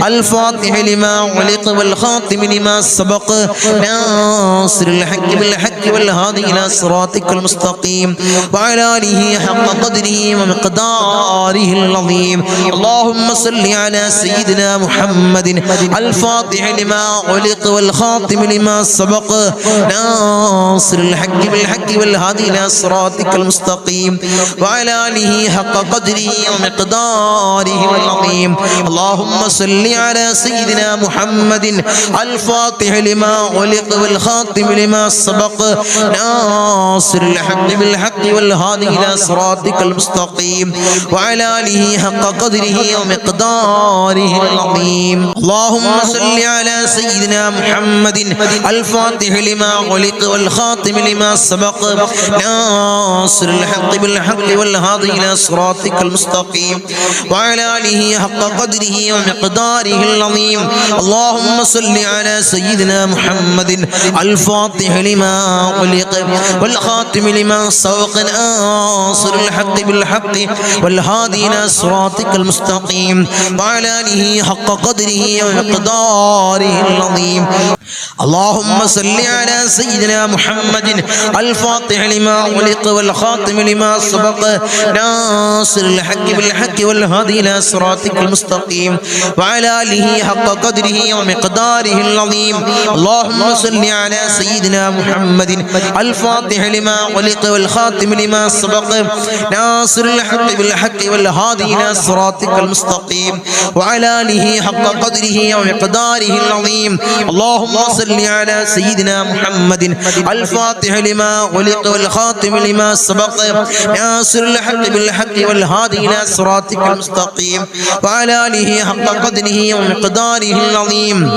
الفاتح لما ولق والخاتم لما سبق ناصر الحق بالحق والهادي إلى صراطك المستقيم وعلى آله حق قدره ومقداره العظيم اللهم صل على سيدنا محمد الفاتح لما ولق والخاتم لما سبق ناصر الحق بالحق والهادي إلى صراطك المستقيم وعلى آله حق قدره ومقداره العظيم اللهم صل على سيدنا محمد الفاتح لما ولق والخاتم لما سبق ناصر الحق بالحق والهادي إلى صراطك المستقيم وعلى آله حق قدره ومقداره العظيم اللهم صل على سيدنا محمد الفاتح لما ولق والخاتم لما سبق ناصر الحق بالحق والهادي إلى صراطك المستقيم وعلى آله حق قدره ومقداره العظيم اللهم صل على سيدنا محمد الفاتح لما ولق والخاتم لما سبق ناصر الحق بالحق والهادي إلى صراطك المستقيم وعلى آله حق قدره ومقداره العظيم اللهم صل على سيدنا محمد الفاتح لما ولق والخاتم لما سبق ناصر الحق بالحق والهادي إلى صراطك المستقيم وعلى آله حق قدره ومقداره العظيم اللهم صل على سيدنا محمد الفاتح لما ولق والخاتم لما سبق ناصر الحق بالحق والهادي إلى صراطك المستقيم وعلى آله حق قدره ومقداره العظيم اللهم صل على سيدنا محمد الفاتح لما ولق والخاتم لما سبق ناصر الحق بالحق والهادي إلى صراطك المستقيم وعلى آله حق قدره ومقداره العظيم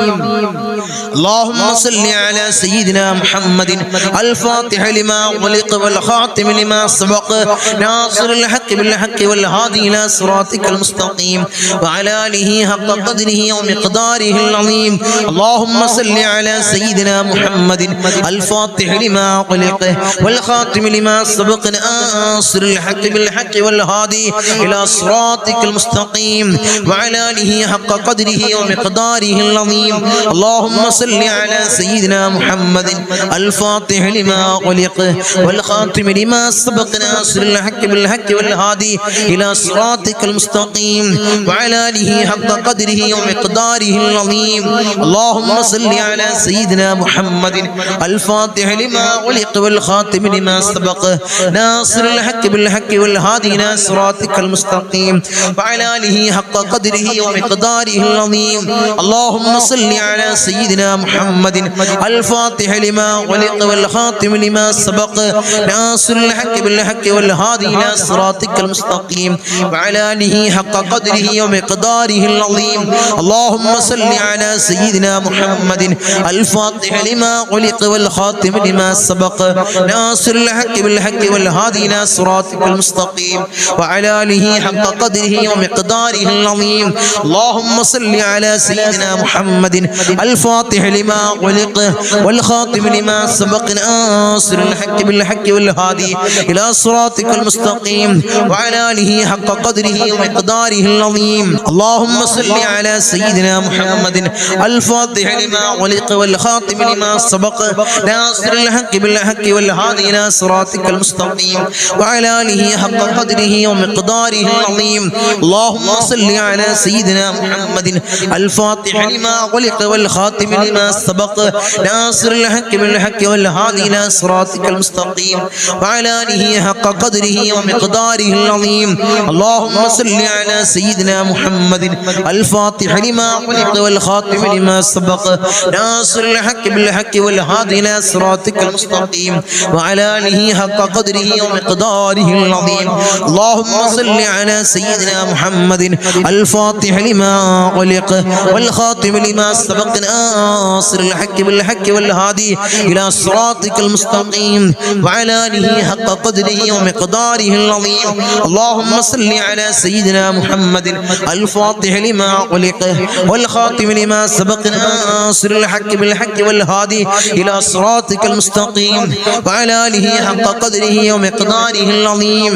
اللهم صل على سيدنا محمد الفاتح لما ولق والخاتم لما سبق ناصر الحق بالحق والهادي إلى صراطك المستقيم وعلى آله حق قدره ومقداره العظيم اللهم صل على سيدنا محمد الفاتح لما ولق والخاتم لما سبق ناصر الحق بالحق والهادي إلى صراطك المستقيم وعلى آله حق قدره ومقداره العظيم اللهم صل على سيدنا محمد الفاتح لما ولق والخاتم لما سبق ناصر الحق بالحق والهادي إلى صراطك المستقيم وعلى آله حق قدره ومقداره العظيم اللهم صل على سيدنا محمد الفاتح لما ولق والخاتم لما سبق ناصر الحق بالحق والهادي إلى صراطك المستقيم وعلى آله حق قدره ومقداره العظيم اللهم صل على سيدنا محمد الفاتح لما ولق والخاتم لما سبق ناصر الحق بالحق والهادي إلى صراطك المستقيم وعلى آله حق قدره ومقداره العظيم اللهم صل على سيدنا محمد الفاتح لما ولق والخاتم لما سبق ناصر الحق بالحق والهادي إلى صراطك المستقيم وعلى آله حق قدره ومقداره العظيم اللهم صل على سيدنا محمد الفاتح لما ولق والخاتم لما سبق ناصر الحق بالحق والهادي إلى صراطك المستقيم وعلى آله حق قدره ومقداره العظيم اللهم صل على سيدنا محمد الفاتح لما ولق والخاتم لما سبق ناصر الحق بالحق والهادي إلى صراطك المستقيم وعلى آله حق قدره ومقداره العظيم اللهم صل على سيدنا محمد الفاتح لما ولق والخاتم لما سبق ناصر الحق بالحق والهادي إلى صراطك المستقيم وعلى آله حق قدره ومقداره العظيم اللهم صل على سيدنا محمد الفاتح لما ولق والخاتم لما سبق ناصر ناصر الحق بالحق والهادي إلى صراطك المستقيم وعلى آله حق قدره ومقداره العظيم. اللهم صل على سيدنا محمد الفاتح لما أغلق والخاتم لما سبق ناصر الحق بالحق والهادي إلى صراطك المستقيم وعلى آله حق قدره ومقداره العظيم. اللهم صل على سيدنا محمد الفاتح لما أغلق والخاتم لما سبق ناصر الحق بالحق والهادي إلى صراطك المستقيم وعلى آله حق قدره ومقداره العظيم.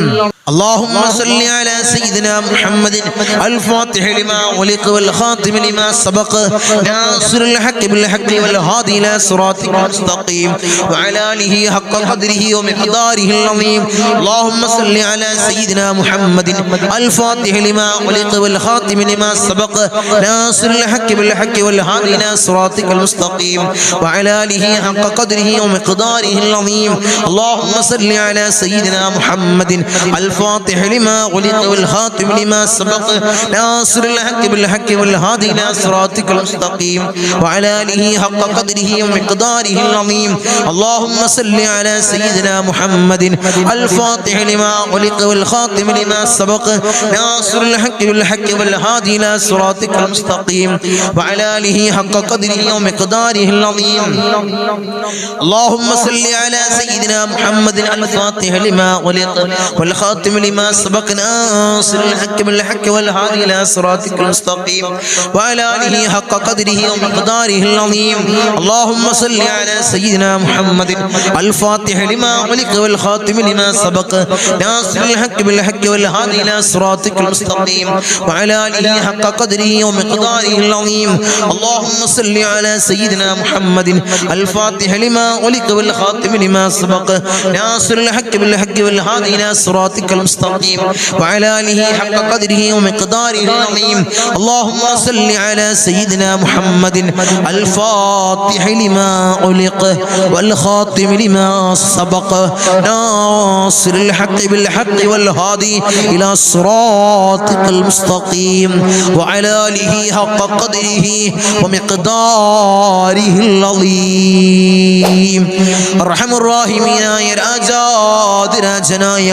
اللهم صل على سيدنا محمد الفاتح لما أغلق والخاتم لما سبق ناصر الحق بالحق والهادي إلى صراطك المستقيم وعلى آله حق قدره ومقداره العظيم. اللهم صل على سيدنا محمد الفاتح لما أغلق والخاتم لما سبق ناصر الحق بالحق والهادي إلى صراطك المستقيم وعلى آله حق قدره ومقداره العظيم. اللهم صل على سيدنا محمد الفاتح لما أغلق والخاتم لما سبق ناصر الحق بالحق والهادي إلى صراطك المستقيم وعلى آله حق قدره ومقداره العظيم. اللهم صل على سيدنا محمد الفاتح لما أغلق والخاتم لما سبق ناصر الحق بالحق والهادي إلى صراطك المستقيم وعلى آله حق قدره ومقداره العظيم. اللهم صل على سيدنا محمد الفاتح لما أغلق والخاتم لما سبق ناصر الحق بالحق والهادي إلى صراطك المستقيم وعلى آله حق قدره ومقداره العظيم. اللهم صل على سيدنا محمد الفاتح لما أغلق والخاتم لما سبق ناصر الحق بالحق والهادي إلى صراطك المستقيم وعلى آله حق قدره ومقداره العظيم. اللهم صل على سيدنا محمد الفاتح لما أغلق والخاتم لما سبق ناصر الحق بالحق والهادي إلى صراطك المستقيم وعلى آله حق قدره ومقداره العظيم. اللهم صل على سيدنا محمد الفاتح لما أغلق والخاتم لما سبق ناصر الحق بالحق والهادي إلى صراطك المستقيم وعلى آله حق قدره ومقداره العظيم. أرحم الراحمين يا രാജാതിരാജനായ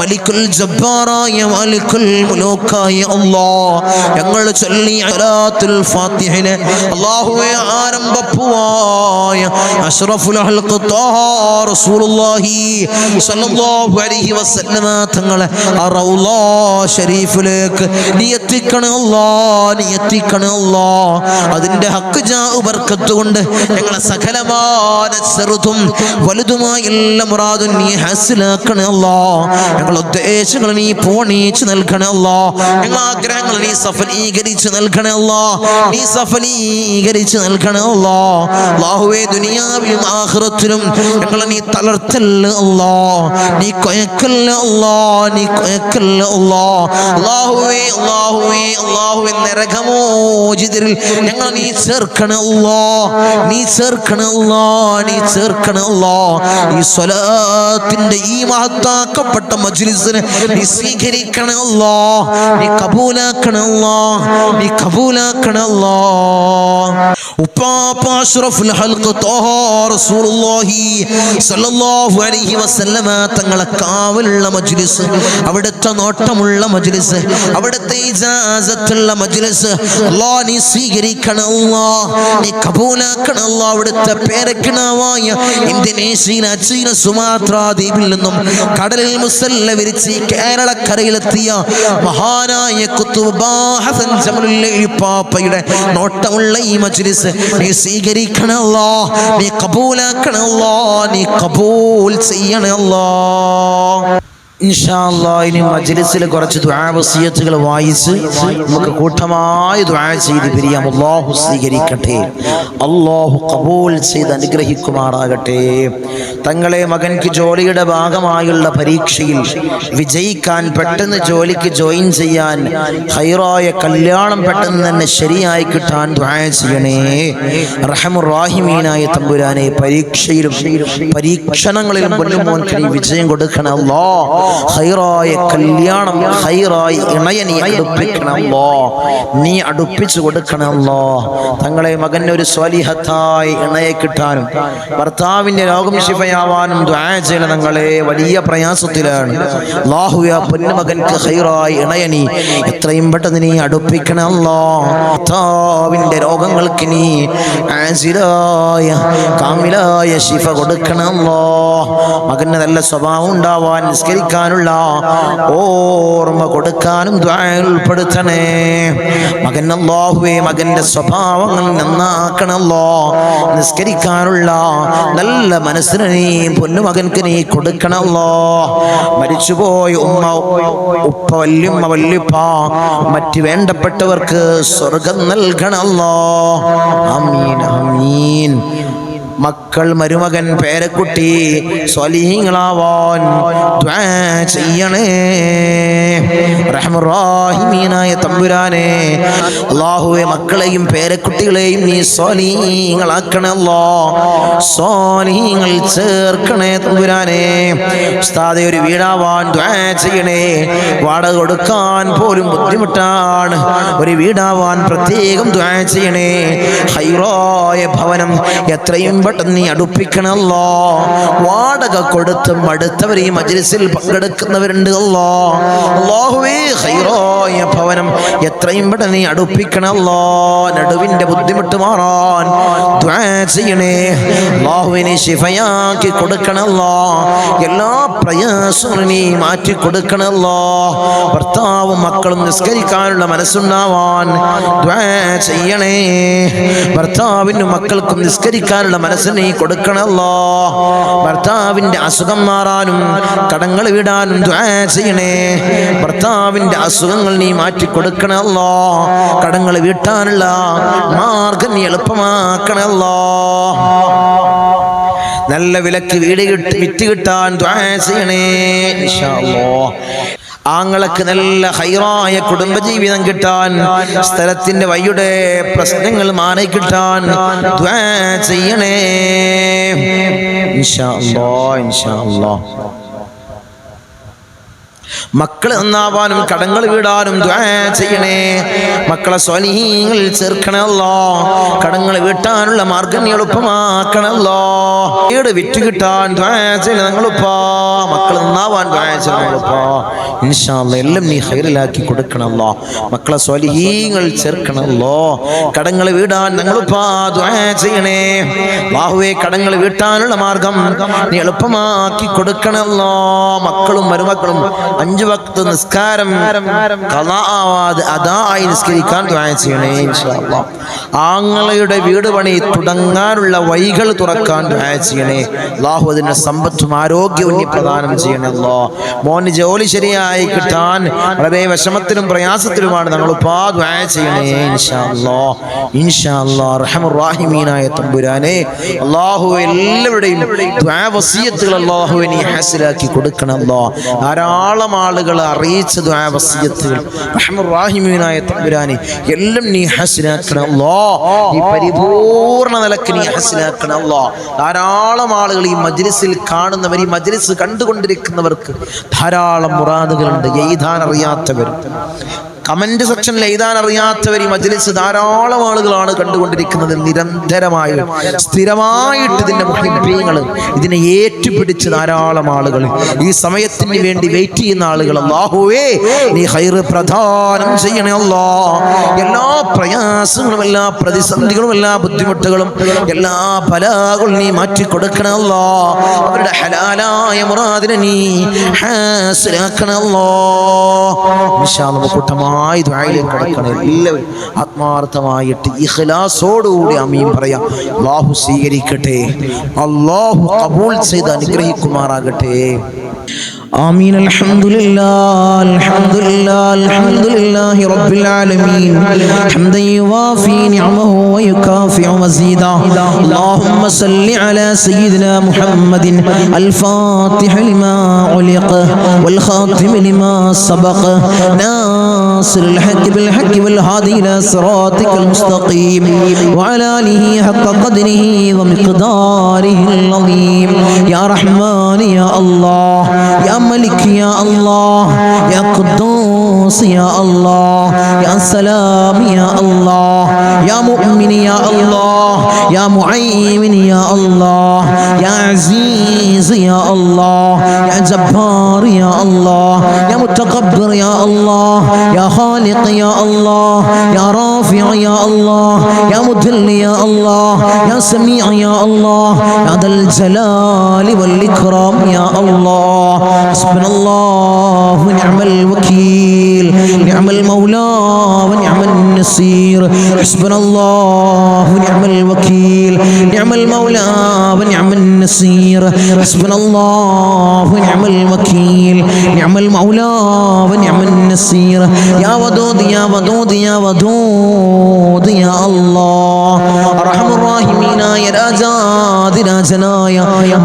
മലിക്കുൽ ജബ്ബാറായ മലിക്കുൽ മുലൂക്കായ അല്ലാഹ്, ഞങ്ങൾ ചൊല്ലിയ സലാത്തുൽ ഫാത്തിഹിനെ അല്ലാഹുവേ ആരംഭപ്പുവായ അഷ്റഫുൽ ഖൽഖ് ത്വാഹ റസൂലുള്ളാഹി സ്വല്ലല്ലാഹു അലൈഹി വസല്ലമ തങ്ങളെ റൗള ശരീഫിലേക്ക് നീ എത്തിക്കണേ അല്ലാഹ്, നീ എത്തിക്കണേ അല്ലാഹ്. അതിന്റെ ഹക്ക് ജാ ബർക്കത്ത് കൊണ്ട് ഞങ്ങളെ സകലമായ ചെറുതും വലുതുമായ എല്ലാ മുറാദും നീ ഹാസിലാക്കണേ അല്ലാഹ്. ഞങ്ങളുടെ ഉദ്ദേശങ്ങൾ നീ പൂർണ്ണീകരിച്ച് നൽകണേ അല്ലാഹ്. ഞങ്ങളുടെ ആഗ്രഹങ്ങൾ നീ സഫലീകരിച്ച് നൽകണേ അല്ലാഹ്, നീ സഫലീകരിച്ച് നൽകണേ അല്ലാഹ്. അല്ലാഹുവേ, ദുനിയാവിലും ആഖിറത്തിലും ഞങ്ങളെ നീ തളർത്തല്ല അല്ലാഹ്, നീ കൊയക്കല്ല അല്ലാഹ്, നീ കൊയക്കല്ല അല്ലാഹ്. അല്ലാഹുവേ അല്ലാഹുവേ അല്ലാഹുവേ, നരകമോചിതരിൽ ഞങ്ങളെ നീ ചേർക്കണേ അല്ലാഹ്, നീ ചേർക്കണേ അല്ലാഹ്, നീ ചേർക്കണേ അല്ലാഹ്. ഈ സ്വലാത്തിന്റെ ഈ മഹത്താക്കപ്പെട്ട മജ്ലിസിനെ നീ സ്വീകരിക്കണേ അല്ലാഹ്, നീ കബൂലാക്കണേ അല്ലാഹ്, നീ കബൂലാക്കണേ അല്ലാഹ്. ഉപ്പാപ്പ അഷ്റഫുൽ ഖൽഖ് ത്വാഹ റസൂലുള്ളാഹി സ്വല്ലല്ലാഹു അലൈഹി വസല്ലമ തങ്ങളെ കാവലുള്ള മജ്ലിസ്, അവിടുത്തെ നോട്ടമുള്ള മജ്ലിസ്, അവിടുത്തെ ഇജാസത്തുള്ള മജ്ലിസ് അല്ലാഹ് നീ സ്വീകരിക്കണേ അല്ലാഹ്, നീ കബൂലാക്കണേ അല്ലാഹ്. അവിടുത്തെ പേരക്കിണാവായ ഇന്തോനേഷ്യയിലെ ചീന സുമാത്ര ദ്വീപിൽ നിന്നും കടലിൽ മുസല്ല വിരിച്ച് കേരളക്കരയിലെത്തിയ മഹാനായ ഖുത്ബ് ഹസൻ ജമലുൽ പാപ്പയുടെ നോട്ടമുള്ള ഈ മജ്ലിസ് നീ സ്വീകരിക്കണേ അല്ലാഹ്, നീ കബൂലാക്കണേ അല്ലാഹ്, നീ കബൂൽ ചെയ്യണേ അല്ലാഹ്. ഇൻഷാ അല്ലാഹ് ഇനി മജ്ലിസിൽ കുറച്ച് ദുആ വസിയത്തുകൾ വായിച്ച് നമുക്ക് കൂട്ടമായി ദുആ ചെയ്ത് പിരിയാം. അല്ലാഹു സ്വീകരിക്കട്ടെ, അല്ലാഹു ഖബൂൽ ചെയ്ത് അനുഗ്രഹിക്കുമാറാകട്ടെ. തങ്ങളെ മകൻക്ക് ജോലിയുടെ ഭാഗമായുള്ള പരീക്ഷയിൽ വിജയിക്കാൻ, പെട്ടെന്ന് ജോലിക്ക് ജോയിൻ ചെയ്യാൻ, ഖൈറായ കല്യാണം പെട്ടെന്ന് തന്നെ ശരിയായി കിട്ടാൻ ദുആ ചെയ്യണേ. റഹ്മുർ റഹീമീനായ തമ്പുരാനെ, പരീക്ഷയിലും പരീക്ഷണങ്ങളിലും പൊന്നുമോൻക്ക് നീ വിജയം കൊടുക്കണേ അല്ലാഹ്. ഖൈറായ കല്യാണം, ഖൈറായ ഇണയെ നീ അടുപ്പിക്കണമല്ലോ, നീ അടുപ്പിച്ചു കൊടുക്കണമല്ലോ. തങ്ങളെ മകന് ഒരു സ്വാലിഹത്തായി ഇണയെ കിട്ടാനും ഭർത്താവിന്റെ രോഗം ശിഫയാവാനും ദുആ ചെയ്യണ തങ്ങളെ വലിയ പ്രയാസത്തിലാണ്. അല്ലാഹുവേ ആ പൊന്നുമകൻക്ക് ഖൈറായ ഇണയെ നീ എത്രയും പെട്ടെന്ന് നീ അടുപ്പിക്കണമല്ലോ. ഭർത്താവിന്റെ രോഗങ്ങൾക്ക് നീ ആസിലായ കാമിലായ ശിഫ കൊടുക്കണമല്ലോ. മകന് നല്ല സ്വഭാവം ഉണ്ടാവാൻ, നിസ്കരിക്കാനുള്ള ഓർമ്മ കൊടുക്കാനും ദുആയിൽ ഉൾപ്പെടുത്തണേ. മകൻ അല്ലാഹുവേ മകന്റെ സ്വഭാവങ്ങൾ നന്നാക്കണമല്ലോ. നിസ്കരിക്കാനുള്ള നല്ല മനസ്സിന് നീ പൊന്നുമകൻക്ക് നീ കൊടുക്കണമല്ലോ. മരിച്ചുപോയ ഉമ്മ, ഉപ്പ, വല്യുമ്മ, വല്യുപ്പ, മറ്റ് വേണ്ടപ്പെട്ടവർക്ക് സ്വർഗം നൽകണമല്ലോ. ആമീൻ ആമീൻ. മക്കൾ, മരുമകൻ, പേരക്കുട്ടി സ്വാലിഹീങ്ങളാവാൻ ദുആ ചെയ്യണേ. റഹ്മാനായ തമ്പുരാനെ, അല്ലാഹുവേ മക്കളെയും പേരക്കുട്ടികളെയും നീ സ്വാലിഹീങ്ങളാക്കണമല്ലോ. സ്വാലിഹീങ്ങൾ ചേർക്കണേ തമ്പുരാനെ. ഉസ്താദേ ഒരു വീടാവാൻ ദുആ ചെയ്യണേ. വാടക കൊടുക്കാൻ പോലും ബുദ്ധിമുട്ടാണ്, ഒരു വീടാവാൻ പ്രത്യേകം ദുആ ചെയ്യണേ. ഖൈറായ ഭവനം എത്രയും പെട്ടെന്ന് നീ അടുപ്പിക്കണമല്ലോ. വാടക കൊടുത്ത് മടുത്തവർ ഈ മജ്ലിസിൽ പങ്കെടുക്കുന്നവരുണ്ട്. അല്ലാഹുവേ ഖൈറായ ഭവനം എത്രയും പെട്ടെന്ന് നീ അടുപ്പിക്കണമല്ലോ. നടുവിന്റെ ബുദ്ധിമുട്ട് മാറാൻ ദുആ ചെയ്യണേ. അല്ലാഹുവേ നീ ശിഫയാക്കി കൊടുക്കണമല്ലോ. എല്ലാ പ്രയാസങ്ങളും നീ മാറ്റി കൊടുക്കണമല്ലോ. ഭർത്താവും മക്കളും നിസ്കരിക്കാനുള്ള മനസ്സുണ്ടാവാൻ ദുആ ചെയ്യണേ. ഭർത്താവിനും മക്കൾക്കും നിസ്കരിക്കാനുള്ള മനസ്സ് നീ കൊടുക്കണമല്ലോ. ഭർത്താവിന്റെ അസുഖം മാറാനും കടങ്ങൾ വിടാനും ദുആ ചെയ്യണേ. ഭർത്താവിന്റെ അസുഖങ്ങൾ നീ മാറ്റി കൊടുക്കണമല്ലോ. കടങ്ങൾ വീട്ടാനുള്ള മാർഗം നീ എളുപ്പമാക്കണമല്ലോ. നല്ല വിലക്ക് വീട് വിറ്റ് കിട്ടാൻ ദുആ ചെയ്യണേ ഇൻഷാ അല്ലാഹ്. ആങ്ങളക്ക് നല്ല ഖൈറായ കുടുംബജീവിതം കിട്ടാൻ, സ്ഥലത്തിന്റെ വഴിയുടെ പ്രശ്നങ്ങൾ മാറി കിട്ടാൻ ദുആ ചെയ്യണേ ഇൻഷാ അല്ലാഹ് ഇൻഷാ അല്ലാഹ്. മക്കൾ നന്നാവാനും കടങ്ങൾ വീടാനും ദുആ ചെയ്യണേ. മക്കളെ സ്വാലിഹീങ്ങളിൽ ചേർക്കണമല്ലോ. കടങ്ങൾ വീട്ടാനുള്ള മാർഗം നീ എളുപ്പമാക്കണമല്ലോ. വീട് വിറ്റ് കിട്ടാൻ ദുആ ചെയ്യണം ഞങ്ങളുപ്പാ. മക്കൾ നന്നാവാൻ ദുആ ചെയ്യണം ഞങ്ങളുപ്പാ. ഇൻഷാ അല്ലാഹ് എല്ലാം നീ ഖൈറിലാക്കി കൊടുക്കണമല്ലോ. മക്കളെ സ്വാലിഹീങ്ങളിൽ ചേർക്കണമല്ലോ. കടങ്ങൾ വീടാൻ ഞങ്ങളുപ്പാ ദുആ ചെയ്യണേ. അല്ലാഹുവേ കടങ്ങൾ വീട്ടാനുള്ള മാർഗം നീ എളുപ്പമാക്കി കൊടുക്കണമല്ലോ. മക്കളും മരുമക്കളും 5 വക്ത് നിസ്കാരം അതായി നിസ്കരിക്കാൻ ദുആ ചെയ്യണേ ഇൻഷാ അല്ലാഹ്. ആങ്ങളയുടെ വീട് പണി തുടങ്ങാനുള്ള വഴികൾ തുറക്കാൻ ദുആ ചെയ്യണേ. അല്ലാഹു അതിന്റെ സമ്പത്തും ആരോഗ്യവും നീ പ്രദാനം ചെയ്യണേ. അല്ലാഹ് മോന് ജോലി ശരിയായി കിട്ടാൻ വളരെ വിഷമത്തിലും പ്രയാസത്തിലുമാണ് നമ്മൾ ദുആ ചെയ്യണേ ഇൻഷാ അല്ലാഹ് ഇൻഷാ അല്ലാഹ്. റഹ്മാനായ തമ്പുരാനെ, അല്ലാഹു എല്ലാവരുടെയും ദുആ വസിയത്തുകൾ അല്ലാഹു നീ ഹാസിലാക്കി കൊടുക്കണം. അല്ലാഹ് ധാരാളം ആളുകൾ അറിയിച്ച ദുആ വസിയത്തുകൾ റഹ്മാനായ തമ്പുരാനെ എല്ലാം നീ ഹാസിലാക്കണം. അല്ലാഹ് നീ പരിപൂർണ നിലക്ക് നീ ഹാസിലാക്കണം. അല്ലാഹ് ധാരാളം ആളുകൾ ഈ മജ്ലിസിൽ കാണുന്നവർ, ഈ മജ്ലിസ് കണ്ടുകൊണ്ടിരിക്കുന്നവർക്ക് ധാരാളം മുറാദുകളുണ്ട്. എഴുതാൻ അറിയാത്തവർ, കമന്റ് സെക്ഷനിൽ എഴുതാൻ അറിയാത്തവർ, ഈ മജ്ലിസ് ധാരാളം ആളുകളാണ് കണ്ടുകൊണ്ടിരിക്കുന്നത്. നിരന്തരമായി സ്ഥിരമായിട്ട് ഇതിന്റെ മുഹിബ്ബീങ്ങൾ ഇതിനെ ഏറ്റുപിടിച്ച് ധാരാളം ആളുകൾ ഈ സമയത്തിന് വേണ്ടി വെയിറ്റ് ചെയ്യുന്ന ആളുകൾ. അല്ലാഹുവേ നീ ഖൈറ് പ്രദാനം ചെയ്യണേ. അല്ലാഹ് എല്ലാ പ്രയാസങ്ങളും, എല്ലാ പ്രതിസന്ധികളും, എല്ലാ ബുദ്ധിമുട്ടുകളും, എല്ലാ ബലാകളും നീ മാറ്റി കൊടുക്കണേ. അല്ലാഹ് അവരുടെ ഹലാലായ മുറാദിനെ നീ ഹാസിലാക്കണേ. അല്ലാഹ് ഇൻഷാ അല്ലാഹ് കൂട്ടമായി ദുആയിലേക്ക് കടക്കണം. എല്ലാവരും ആത്മാർത്ഥമായിട്ട് ഇഖ്ലാസോടുകൂടി ആമീൻ പറയാം. അല്ലാഹു സ്വീകരിക്കട്ടെ, അല്ലാഹു ഖബൂൽ ചെയ്ത് അനുഗ്രഹിക്കുമാറാകട്ടെ. آمين. الحمد لله الحمد لله الحمد لله رب العالمين حمدا يوافي نعمه ويكافئ مزيدا. اللهم صل على سيدنا محمد الفاتح لما علق والخاتم لما سبق ناصر الحق بالحق والهادي إلى صراطك المستقيم وعلى آله حق قدره ومقداره العظيم. യാ റഹ്മാൻ യാ അല്ലാഹ്, യാ മലിക് യാ അല്ലാഹ്, യാ ഖുദ്ദൂസ് യാ അല്ലാഹ്, യാ സലാം യാ അല്ലാഹ്, യാ മുഅ്മിൻ യാ അല്ലാഹ്, യാ മുഅയ്മിൻ യാ അല്ലാഹ്, യാ അസീസ് യാ അല്ലാഹ്, യാ ജബ്ബാർ യാ അല്ലാഹ്, യാ മുതകബ്ബിർ യാ അല്ലാഹ്, യാ ഖാലിഖ് യാ അല്ലാഹ്, യാ റാഫിഅ യാ അല്ലാഹ്, യാ മുദിൽ യാ അല്ലാഹ്, യാ സമീഅ യാ അല്ലാഹ്, യാ ദൽ ജലാലി വൽ ഇക്റാം യാ അല്ലാഹ്. ഹസ്ബുനല്ലാഹു നിഅമൽ വകീൽ, നിഅമൽ മൗലാ വനിഅമൻ നസീർ. ഹസ്ബുനല്ലാഹു നിഅമൽ വകീൽ, നിഅമൽ മൗലാ വനിഅമൻ നസീർ. ഹസ്ബുനല്ലാഹു നിഅമൽ വകീൽ, നിഅമൽ മൗലാ വനിഅമൻ നസീർ. യാ വദൂദ് യാ വദൂദ് യാ വദൂദ് യാ അല്ലാഹ്. അർഹമുർ റഹീമീനായ രാജാതിരാജനായ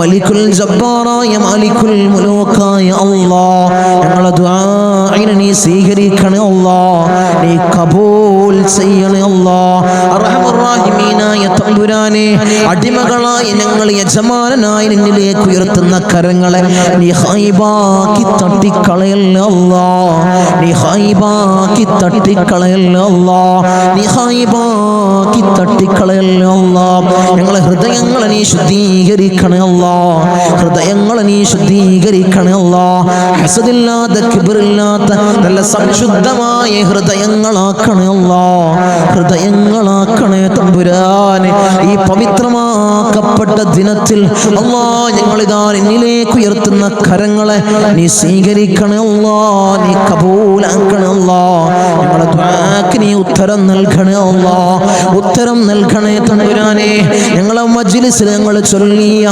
മലിക്കുൽ ജബ്ബാറായ മാലിക്കുൽ മുലൂക്കായ അല്ലാഹ്, ഞങ്ങളുടെ ദുആഇനെ നീ സ്വീകരിക്കണേ അല്ലാഹ്, നീ കബൂൽ ചെയ്യണേ അല്ലാഹ്. അർഹമുർ റഹീമീനായ തമ്പുരാനെ, അടിമകളായി ഞങ്ങൾ യജമാനനായി നിന്നിലേക്ക് ഉയർത്തുന്ന കരങ്ങളെ നീ ഖൈബാക്കി തട്ടിക്കളയല്ലേ അല്ലാഹ്, നീ ഖൈബാക്കി തട്ടിക്കളയല്ലേ അല്ലാഹ്, നീ ഖൈബാക്കി തട്ടിക്കളയല്ലേ അല്ലാഹ്. ഞങ്ങളെ ഹൃദയങ്ങളെ നീ ശുദ്ധീകരിക്കണേ അല്ലാഹ്, ഹൃദയങ്ങളെ നീ ശുദ്ധീകരിക്കണേ അല്ലാഹ്. ഹസദില്ലാത്ത കിബ്റില്ലാത്ത നല്ല സംശുദ്ധമായ ഹൃദയങ്ങളാക്കണേ അല്ലാഹ്, ഹൃദയങ്ങളാക്കണേ തമ്പുരാനെ. ഈ പവിത്രമാക്കപ്പെട്ട ദിനത്തിൽ അല്ലാഹ് ഞങ്ങളിതാ നിന്നിലേക്ക് ഉയർത്തുന്ന കരങ്ങളെ നീ സ്വീകരിക്കണേ അല്ലാഹ്, നീ കബൂലാക്കണേ അല്ലാഹ്. ഞങ്ങളുടെ ദുആക്ക് നീ ഉത്തരം നൽകണേ അല്ലാഹ്, ഉത്തരം നൽകണേ തമ്പുരാനെ. ഞങ്ങളെ മജ്ലിസിൽ ഞങ്ങൾ ചൊല്ലിയ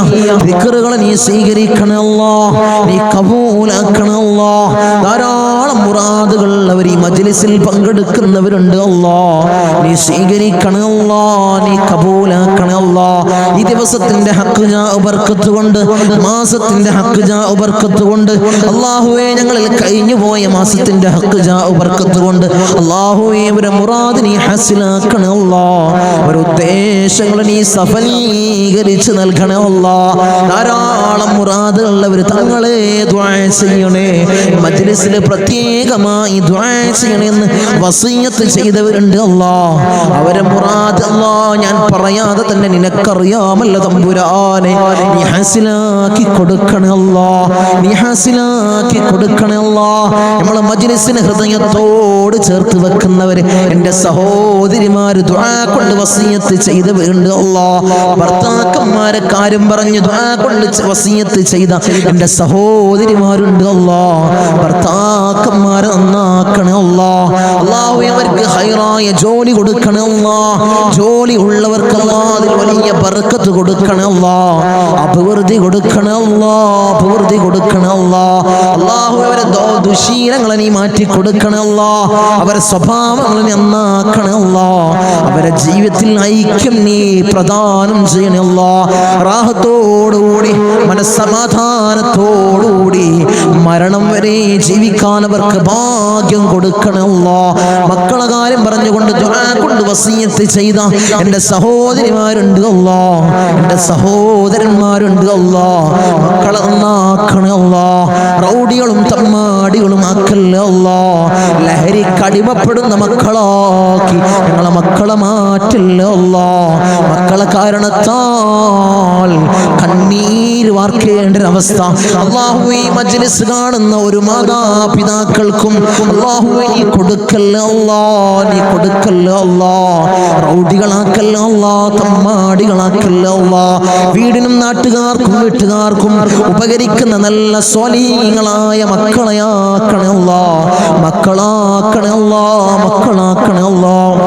ദിക്റുകളെ നീ സ്വീകരിക്കണേ അല്ലാഹ്, നീ കബൂലാക്കണേ അല്ലാഹ്. ധാരാളം മുറാദുകൾ അവർ ഈ മജ്ലിസിൽ പങ്കെടുക്കുന്നവരുണ്ട് അല്ലാഹ്, നീ സ്വീകരിക്കണേ അല്ലാഹ്, നീ കബൂലാക്കണേ അല്ലാഹ്. ഈ ദിവസത്തിന്റെ ഹക്ക് ജാ ബർക്കത്ത് കൊണ്ട്, മാസത്തിന്റെ ഹക്ക് ജാ ബർക്കത്ത് കൊണ്ട് അല്ലാഹുവേ, ഞങ്ങളിൽ കഴിഞ്ഞു പോയ മാസത്തിന്റെ ഹക്ക് ജാ ബർക്കത്ത് കൊണ്ട് അല്ലാഹുവേ, അവരെ മുറാദ് നീ ഹാസിലാക്കണേ അല്ലാഹ്, അവരുടെ ഉദ്ദേശങ്ങൾ നീ സഫലീകരിച്ച് നൽകണേ അല്ലാഹ്. ധാരാളം മുറാദുകൾ അവർ തങ്ങളെ ദുആ ചെയ്യണേ, മജ്ലിസിൽ പ്രത്യേകമായി ദുആ ചെയ്യണമെന്ന് വസിയത്ത് ചെയ്തവരുണ്ട് അല്ലാഹ്. അവരെ മുറാദ് അല്ലാഹ് ഞാൻ പറയാതെ തന്നെ നിനക്കറിയാമല്ലോ തമ്പുരാനെ, നീ ഹാസിലാക്കി കൊടുക്കണേ അല്ലാഹ്, നീ ഹാസിലാക്കി കൊടുക്കണേ അല്ലാഹ്. നമ്മളെ മജ്ലിസിനെ ഹൃദയത്തോട് ചേർത്ത് വെക്കുന്നവര് എൻ്റെ സഹോദരിമാര് ദുആ കൊണ്ട് വസിയത്ത് ചെയ്തവരുണ്ട് അല്ലാഹ്. ഭർത്താക്കന്മാരെ കാര്യം പറഞ്ഞ് ദുആ കൊണ്ട് വസിയത്ത് ചെയ്ത എൻ്റെ സഹോദരിമാരുണ്ട് അല്ലാഹ്. ഭർത്താക്കന്മാരെ നന്നാക്കണേ അല്ലാഹ്. അല്ലാഹുവേ, അവർക്ക് ഹൈറായ ജോലി കൊടുക്കണേ അല്ലാഹ്, ജോലി ഉള്ളവർക്ക് അല്ലാഹ് അതിൽ വലിയ ബർക്കത്ത് കൊടുക്കണേ അല്ലാഹ്, അഭിവൃദ്ധി കൊടുക്കണേ അല്ലാഹ്, അഭിവൃദ്ധി കൊടുക്കണേ അല്ലാഹ്. അല്ലാഹുവേ, അവരെ ദുശീലങ്ങളെ നീ മാറ്റി കൊടുക്കണേ അല്ലാഹ്, അവരെ സ്വഭാവങ്ങളെ നന്നാക്കണേ അല്ലാഹ്, അവരെ ജീവിതത്തിൽ ഐക്യം നീ പ്രദാനം ചെയ്യണേ അല്ലാഹ്. റാഹത്തോടുകൂടി മനസ്സമാധാനത്തോടുകൂടി മരണം വരെ ജീവിക്കാൻ അവർക്ക് ഭാഗ്യം കൊടുക്കണേ അല്ലാഹ്. മക്കളെ കാര്യം പറഞ്ഞുകൊണ്ട് ദുആ കൊണ്ട് വസിയത്ത് ചെയ്ത എൻ്റെ സഹോദരിമാരുണ്ട് അല്ലാഹ്, എൻ്റെ സഹോദരന്മാരുണ്ട് അല്ലാഹ്. മക്കളെ നന്നാക്കണേ അല്ലാഹ്, റൗഡികളും തമ്മാടികളും ആക്കല്ലേ അല്ലാഹ്. ലഹരിക്കടിമപ്പെടുന്ന മക്കളാക്കി ഞങ്ങളെ മക്കളെ മാറ്റല്ലേ അല്ലാഹ്. മക്കളെ കാരണത്താൽ കണ്ണീര് വാർക്കേണ്ട ഒരവസ്ഥ അല്ലാഹുവേ, ഈ മജ്ലിസ് കാണുന്ന ഒരു മാതാപിതാക്കൾക്കും അല്ലാഹുവേ നീ കൊടുക്കല്ലേ അല്ലാഹ്, നീ കൊടുക്കല്ലേ അല്ലാഹ്. റൗഡികളാക്കല്ലേ അല്ലാഹ്, തമ്മാടികളാക്കല്ലേ അല്ലാഹ്. വീടിനും നാട്ടുകാർക്കും വീട്ടുകാർക്കും ഉപകരിക്കുന്ന നല്ല സ്വാലിഹീങ്ങളായ മക്കളെയാക്കണേ അല്ലാഹ്, മക്കളാക്കണേ അല്ലാഹ്, മക്കളാക്കണേ അല്ലാഹ്.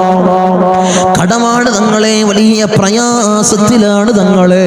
കടമാണ് തങ്ങളെ, വലിയ പ്രയാസത്തിലാണ് തങ്ങളെ,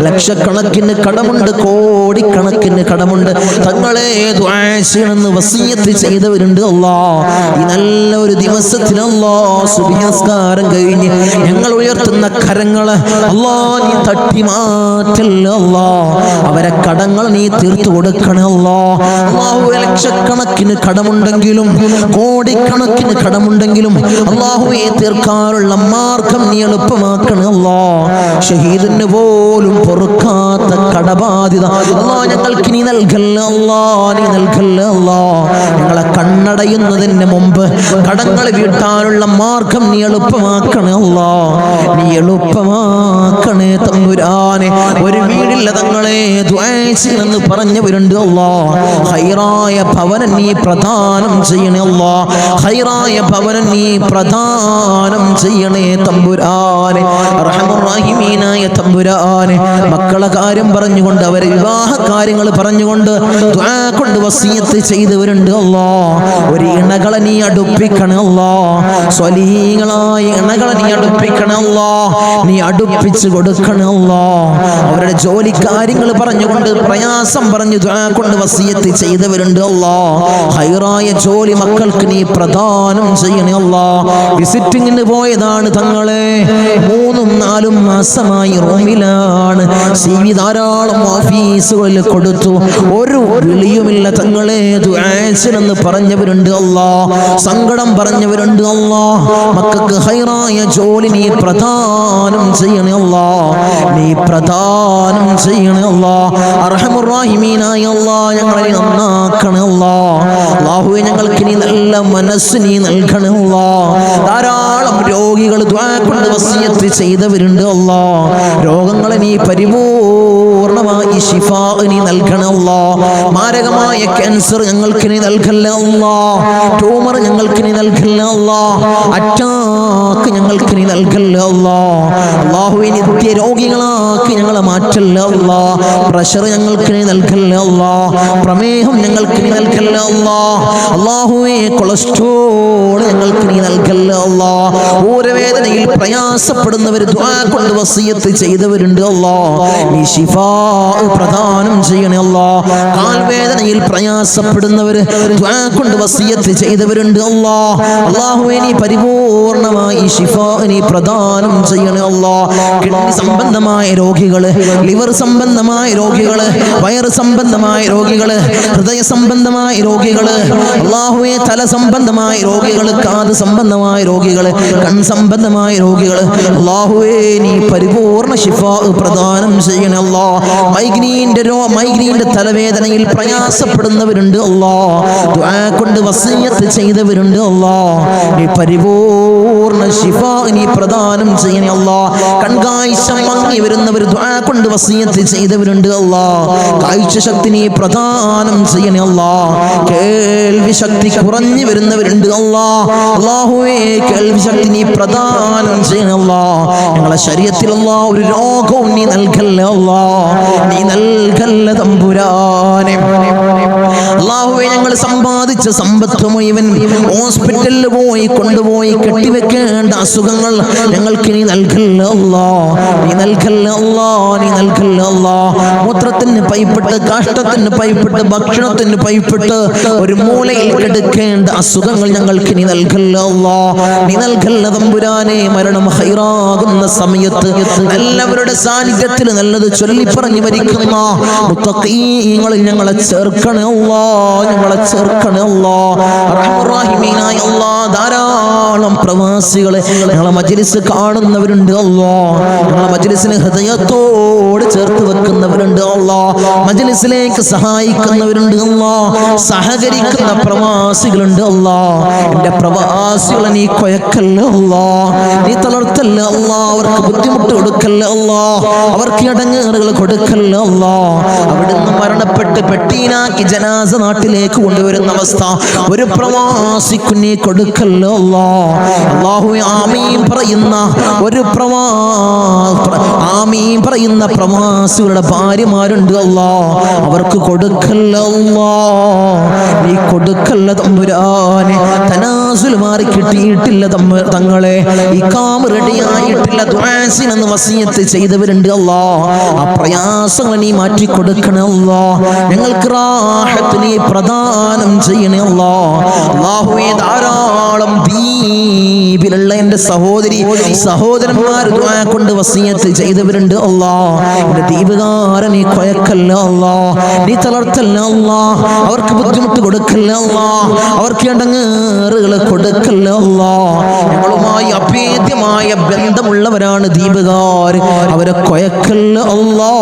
ലക്ഷക്കണക്കിന് കടമുണ്ട്, കോടിക്കണക്കിന് കടമുണ്ട് തങ്ങളെ. ദുആ ചെയ്യണമെന്ന് വസിയത്ത് ചെയ്തവരുണ്ട് അല്ലാഹ്. ഈ നല്ല ഒരു ദിവസത്തിൽ അല്ലാഹ് സുബ്ഹി നിസ്കാരം കഴിഞ്ഞ് ഞങ്ങൾ ഉയർത്തുന്ന കരങ്ങളെ അല്ലാഹ് നീ തട്ടി മാറ്റല്ലേ അല്ലാഹ്, അവരെ കടങ്ങൾ നീ തീർത്തു കൊടുക്കണേ അല്ലാഹ്. അല്ലാഹുവേ, ലക്ഷക്കണക്കിന് കടമുണ്ടെങ്കിലും കോടിക്കണക്കിന് കടമുണ്ടെങ്കിലും അല്ലാഹുവേ തീർക്കാനുള്ള മാർഗം നീ എളുപ്പമാക്കണേ അല്ലാഹ്. ഷഹീദിന് പോലും പൊറുക്കാത്ത കടം കടബാധ്യത അല്ലാഹ് ഞങ്ങൾക്ക് നീ നൽകല്ല അല്ലാഹ്, നീ നൽകല്ല അല്ലാഹ്. ഞങ്ങളെ കണ്ണടയുന്നതിന് മുമ്പ് കടങ്ങൾ വീട്ടാനുള്ള മാർഗം നീ എളുപ്പമാക്കണേ അല്ലാഹ്, നീ എളുപ്പമാക്കണേ തമ്പുരാനെ. ഒരു വീടില്ല തങ്ങളെ ദുആ ചെയ്യണമെന്ന് പറഞ്ഞവരുണ്ട് അല്ലാഹ്. ഖൈറായ ഭവനം നീ പ്രദാനം ചെയ്യണേ അല്ലാഹ്, ഖൈറായ ഭവനം നീ പ്രദാനം ചെയ്യണേ തമ്പുരാനെ. അർഹമുർ റഹീമീനായ തമ്പുരാനെ, മക്കളെ കാര്യം പറഞ്ഞുകൊണ്ട് അവരെ വിവാഹ കാര്യങ്ങൾ പറഞ്ഞുകൊണ്ട് ദുആ കൊണ്ട് വസിയത്ത് ചെയ്തവരുണ്ട് അല്ലാഹ്. ഒരു ഇണകളെ നീ അടുപ്പിക്കണേ അല്ലാഹ്, സ്വലീഹങ്ങളായ ഇണകളെ നീ അടുപ്പിക്കണേ അല്ലാഹ്, നീ അടുപ്പിച്ച് കൊടുക്കണേ അല്ലാഹ്. അവരുടെ ജോലി കാര്യങ്ങൾ പറഞ്ഞുകൊണ്ട് പ്രയാസം പറഞ്ഞു ദുആ കൊണ്ട് വസിയത്ത് ചെയ്തവരുണ്ട് അല്ലാഹ്. ഖൈറായ ജോലി മക്കൾക്ക് നീ പ്രദാനം ചെയ്യണേ അല്ലാഹ്. വിസിറ്റിങ്ങിന് പോയതാണ് തങ്ങളെ, 3-4 മാസമായി റൂമിലാണ്. CV ധാരാളം ഓഫീസുകളിൽ കൊടുത്തു, ഒരു വിളിയുമില്ല തങ്ങളെ. ദുആഎന്ന് പറഞ്ഞവരുണ്ട് അല്ലാഹ്, സങ്കടം പറഞ്ഞവരുണ്ട് അല്ലാഹ്. മക്കൾക്ക് ഖൈറായ ജോലി നീ പ്രദാനം ചെയ്യണേ അല്ലാഹ്, നീ പ്രദാനം ചെയ്യണേ അല്ലാഹ്. അർഹമുർ റഹീമീനായ അല്ലാഹ്, ഞങ്ങളെ നന്നാക്കണേ അല്ലാഹ്. അല്ലാഹുവേ ഞങ്ങൾക്ക് നീ നല്ല മനസ്സ് നീ നൽകണേ അല്ലാഹ്. ധാരാളം രോഗികൾ ദുആ കൊണ്ട് വസിയത്ത് ചെയ്തവരുണ്ട് അല്ലാഹ്. രോഗങ്ങളെ നീ പരിപൂർണമായി ശിഫാ നീ നൽകണേ അല്ലാഹ്. മാരകമായ ക്യാൻസർ ഞങ്ങൾക്ക് നീ നൽകല്ലേ അല്ലാഹ്, ട്യൂമർ ഞങ്ങൾക്ക് നീ നൽകല്ലേ അല്ലാഹ്, അറ്റാക്ക് ഞങ്ങൾക്ക് നീ നൽകല്ലേ അല്ലാഹ്. അല്ലാഹുവേ നിത്യ രോഗികളാക്കി ഞങ്ങളെ മാറ്റല്ലേ അല്ലാഹ്. പ്രഷർ ഞങ്ങൾക്ക് നീ നൽകല്ലേ അല്ലാഹ്, പ്രമേഹം ഞങ്ങൾക്ക് നീ നൽകല്ലേ അല്ലാഹ്. അല്ലാഹുവേ കൊളസ്ട്രോൾ ഞങ്ങൾക്ക് നീ നൽകല്ലേ അല്ലാഹ്. ഊരവേദനയിൽ പ്രയാസപ്പെടുന്നവർ ദുആ കൊണ്ട് വസിയത്ത് ചെയ്തവരുണ്ട് അല്ലാഹ്, നീ ശിഫാ പ്രദാനം ചെയ്യണേ അല്ലാഹ്. കാൽവേദനയിൽ പ്രയാസപ്പെടുന്നവർ ദുആ കൊണ്ട് വസിയത്ത് ചെയ്തവരുണ്ട് അല്ലാഹ്. അല്ലാഹുവേ നീ പരിപൂർണമായി ശിഫാ നീ പ്രദാനം ചെയ്യണേ അല്ലാഹ്. കിഡ്നി സംബന്ധമായ രോഗികള്, ലിവർ സംബന്ധമായ രോഗികള്, വയറ് സംബന്ധമായ രോഗികള്, ഹൃദയ സംബന്ധമായ രോഗികള്, അല്ലാഹുവേ തല സംബന്ധമായ രോഗികള്, കാത് സംബന്ധമായ രോഗികള്, കൺ സംബന്ധമായ രോഗികള്, അല്ലാഹുവേ നീ പരിപൂർണ ശിഫാ പ്രദാനം ചെയ്യണേ അല്ലാഹ്. മൈഗ്രീന്റെ തലവേദനയിൽ പ്രയാസപ്പെടുന്നവരുണ്ട് അല്ലാഹ്, ദുആ കൊണ്ട് വസിയത്ത് ചെയ്തവരുണ്ട് അല്ലാഹ്, നീ പരിപൂർണ ശിഫാ നീ പ്രദാനം ചെയ്യണേ അല്ലാഹ്. കൺകാഴ്ച മങ്ങി വരുന്നവർ ദുആ കൊണ്ട് വസിയത്ത് ചെയ്തവരുണ്ട് അല്ലാഹ്, കാഴ്ച ശക്തി നീ പ്രദാനം ചെയ്യണേ അല്ലാഹ്. കേൾവി ശക്തി കുറഞ്ഞു വരുന്നവരുണ്ട് അല്ലാഹ്, അല്ലാഹുവേ കേൾവി ശക്തി നീ പ്രദാനം ചെയ്യണേ അല്ലാഹ്. ഞങ്ങളെ ശരീരത്തിൽ അല്ലാഹ് ഒരു രോഗവും നീ നൽകല്ലേ അല്ലാഹ്, നീ നൽകല്ലേ തമ്പുരാനെ. അല്ലാഹുവേ ഞങ്ങൾ സമ്പാദിച്ച സമ്പത്ത് മുഴുവൻ ഹോസ്പിറ്റലിൽ പോയി കൊണ്ടുപോയി കെട്ടിവെക്കേണ്ട അസുഖങ്ങൾ ഞങ്ങൾക്ക് നീ നൽകല്ലേ അല്ലാഹ്, നീ നൽകല്ലേ അല്ലാഹ്, നീ നൽകല്ലേ അല്ലാഹ്. മൂത്രത്തിന് പൈപ്പിട്ട്, കാഷ്ടത്തിന് പൈപ്പിട്ട്, ഭക്ഷണത്തിന് പൈപ്പിട്ട് ഒരു മൂലയിൽ കിടക്കേണ്ട അസുഖങ്ങൾ ഞങ്ങൾക്ക് നീ നൽകല്ലേ അല്ലാഹ്, നീ നൽകല്ലേ തമ്പുരാനെ. മരണം ഹൈറാകുന്ന സമയത്ത് എല്ലാവരുടെ സാന്നിധ്യത്തിൽ നല്ലത് ചൊല്ലി പറഞ്ഞു മരിക്കുന്ന മുത്തഖീങ്ങളിൽ ഞങ്ങളെ ചേർക്കണേ അല്ലാഹ്, ഞങ്ങളെ ചേർക്കണേ അല്ലാഹ്. റഹ്മാൻ റഹീമീനായ അല്ലാഹ്, ധാരാളം പ്രവാസികളെ ഞങ്ങളെ മജ്ലിസ് കാണുന്നവരുണ്ട് അല്ലാഹ്, ഞങ്ങളെ മജ്ലിസിനെ ഹൃദയത്തോട് ചേർത്ത് വെക്കുന്നവരുണ്ട് അല്ലാഹ്, മജ്ലിസിലേക്ക് സഹായിക്കുന്നവരുണ്ട് അല്ലാഹ്, സഹകരിക്കുന്ന പ്രവാസികളുണ്ട് അല്ലാഹ്. എൻ്റെ പ്രവാസികളെ നീ കൊയക്കല്ല അല്ലാഹ്, നീ തളർത്തല്ല അല്ലാഹ്, അവർക്ക് ബുദ്ധിമുട്ട് കൊടുക്കല്ല അല്ലാഹ്, അവർക്ക് ഇടങ്ങേറുകൾ കൊടുക്കല്ല അല്ലാഹ്. അവിടുന്ന് മരണപ്പെട്ട് പെട്ടീനാക്കി ജനാസ നാട്ടിലേക്ക് കൊണ്ടുവരുന്ന അവസ്ഥ ഒരു പ്രവാസിക്ക് നീ കൊടുക്കല്ല അല്ലാഹ്. അല്ലാഹുവേ ആമീൻ പറയുന്ന ഒരു ആമീൻ പറയുന്ന പ്രവാസികളുടെ ഭാര്യമാരുണ്ട് അല്ലാഹ്, അവർക്ക് കൊടുക്കല്ല അല്ലാഹ്, നീ കൊടുക്കല്ല തമ്പുരാനെ. തനാസുൽ മാറി കിട്ടിയിട്ടില്ല തങ്ങളെ, ഇഖാമ റെഡിയായിട്ടില്ല, ദുആസിനെന്ന് വസിയത്ത് ചെയ്തവരുണ്ട് അല്ലാഹ്, ആ പ്രയാസങ്ങൾ നീ മാറ്റി കൊടുക്കണേ അല്ലാഹ്. ഞങ്ങൾക്ക് റാഹത്ത് നീ പ്രദാനം ചെയ്യണേ അല്ലാഹ്. അല്ലാഹുവേ ധാരാളം ദ്വീപിലുള്ള എൻ്റെ സഹോദരന്മാർ ദുആ കൊണ്ട് വസിയത്ത് ചെയ്തവരുണ്ട് അല്ലാഹ്. എൻ്റെ ദ്വീപുകാരനെ കൊയക്കല്ല അല്ലാ, നീ തളർത്തല്ല അല്ലാ, അവർക്ക് ബുദ്ധിമുട്ട് കൊടുക്കല്ല അല്ലാ, അവർക്ക് ഇടങ്ങേറുകൾ കൊടുക്കല്ല അല്ലാ. ഞങ്ങളുമായി അഭേദ്യമായ ബന്ധമുള്ളവരാണ് ദീപുകാർ, അവരെ കൊയക്കല്ല അല്ലാ,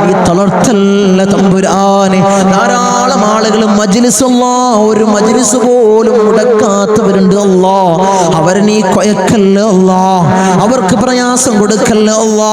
നീ തളർത്തല്ല തമ്പുരാനെ. ധാരാളം ആളുകൾ മജ്‌ലിസ് അല്ലാ, ഒരു മജ്‌ലിസ് പോലും മുടക്കാത്തവരുണ്ട് അല്ലാ, അവരെ നീ കൊയക്കല്ല അല്ലാ, അവർക്ക് പ്രയാസം കൊടുക്കല്ല അല്ലാ,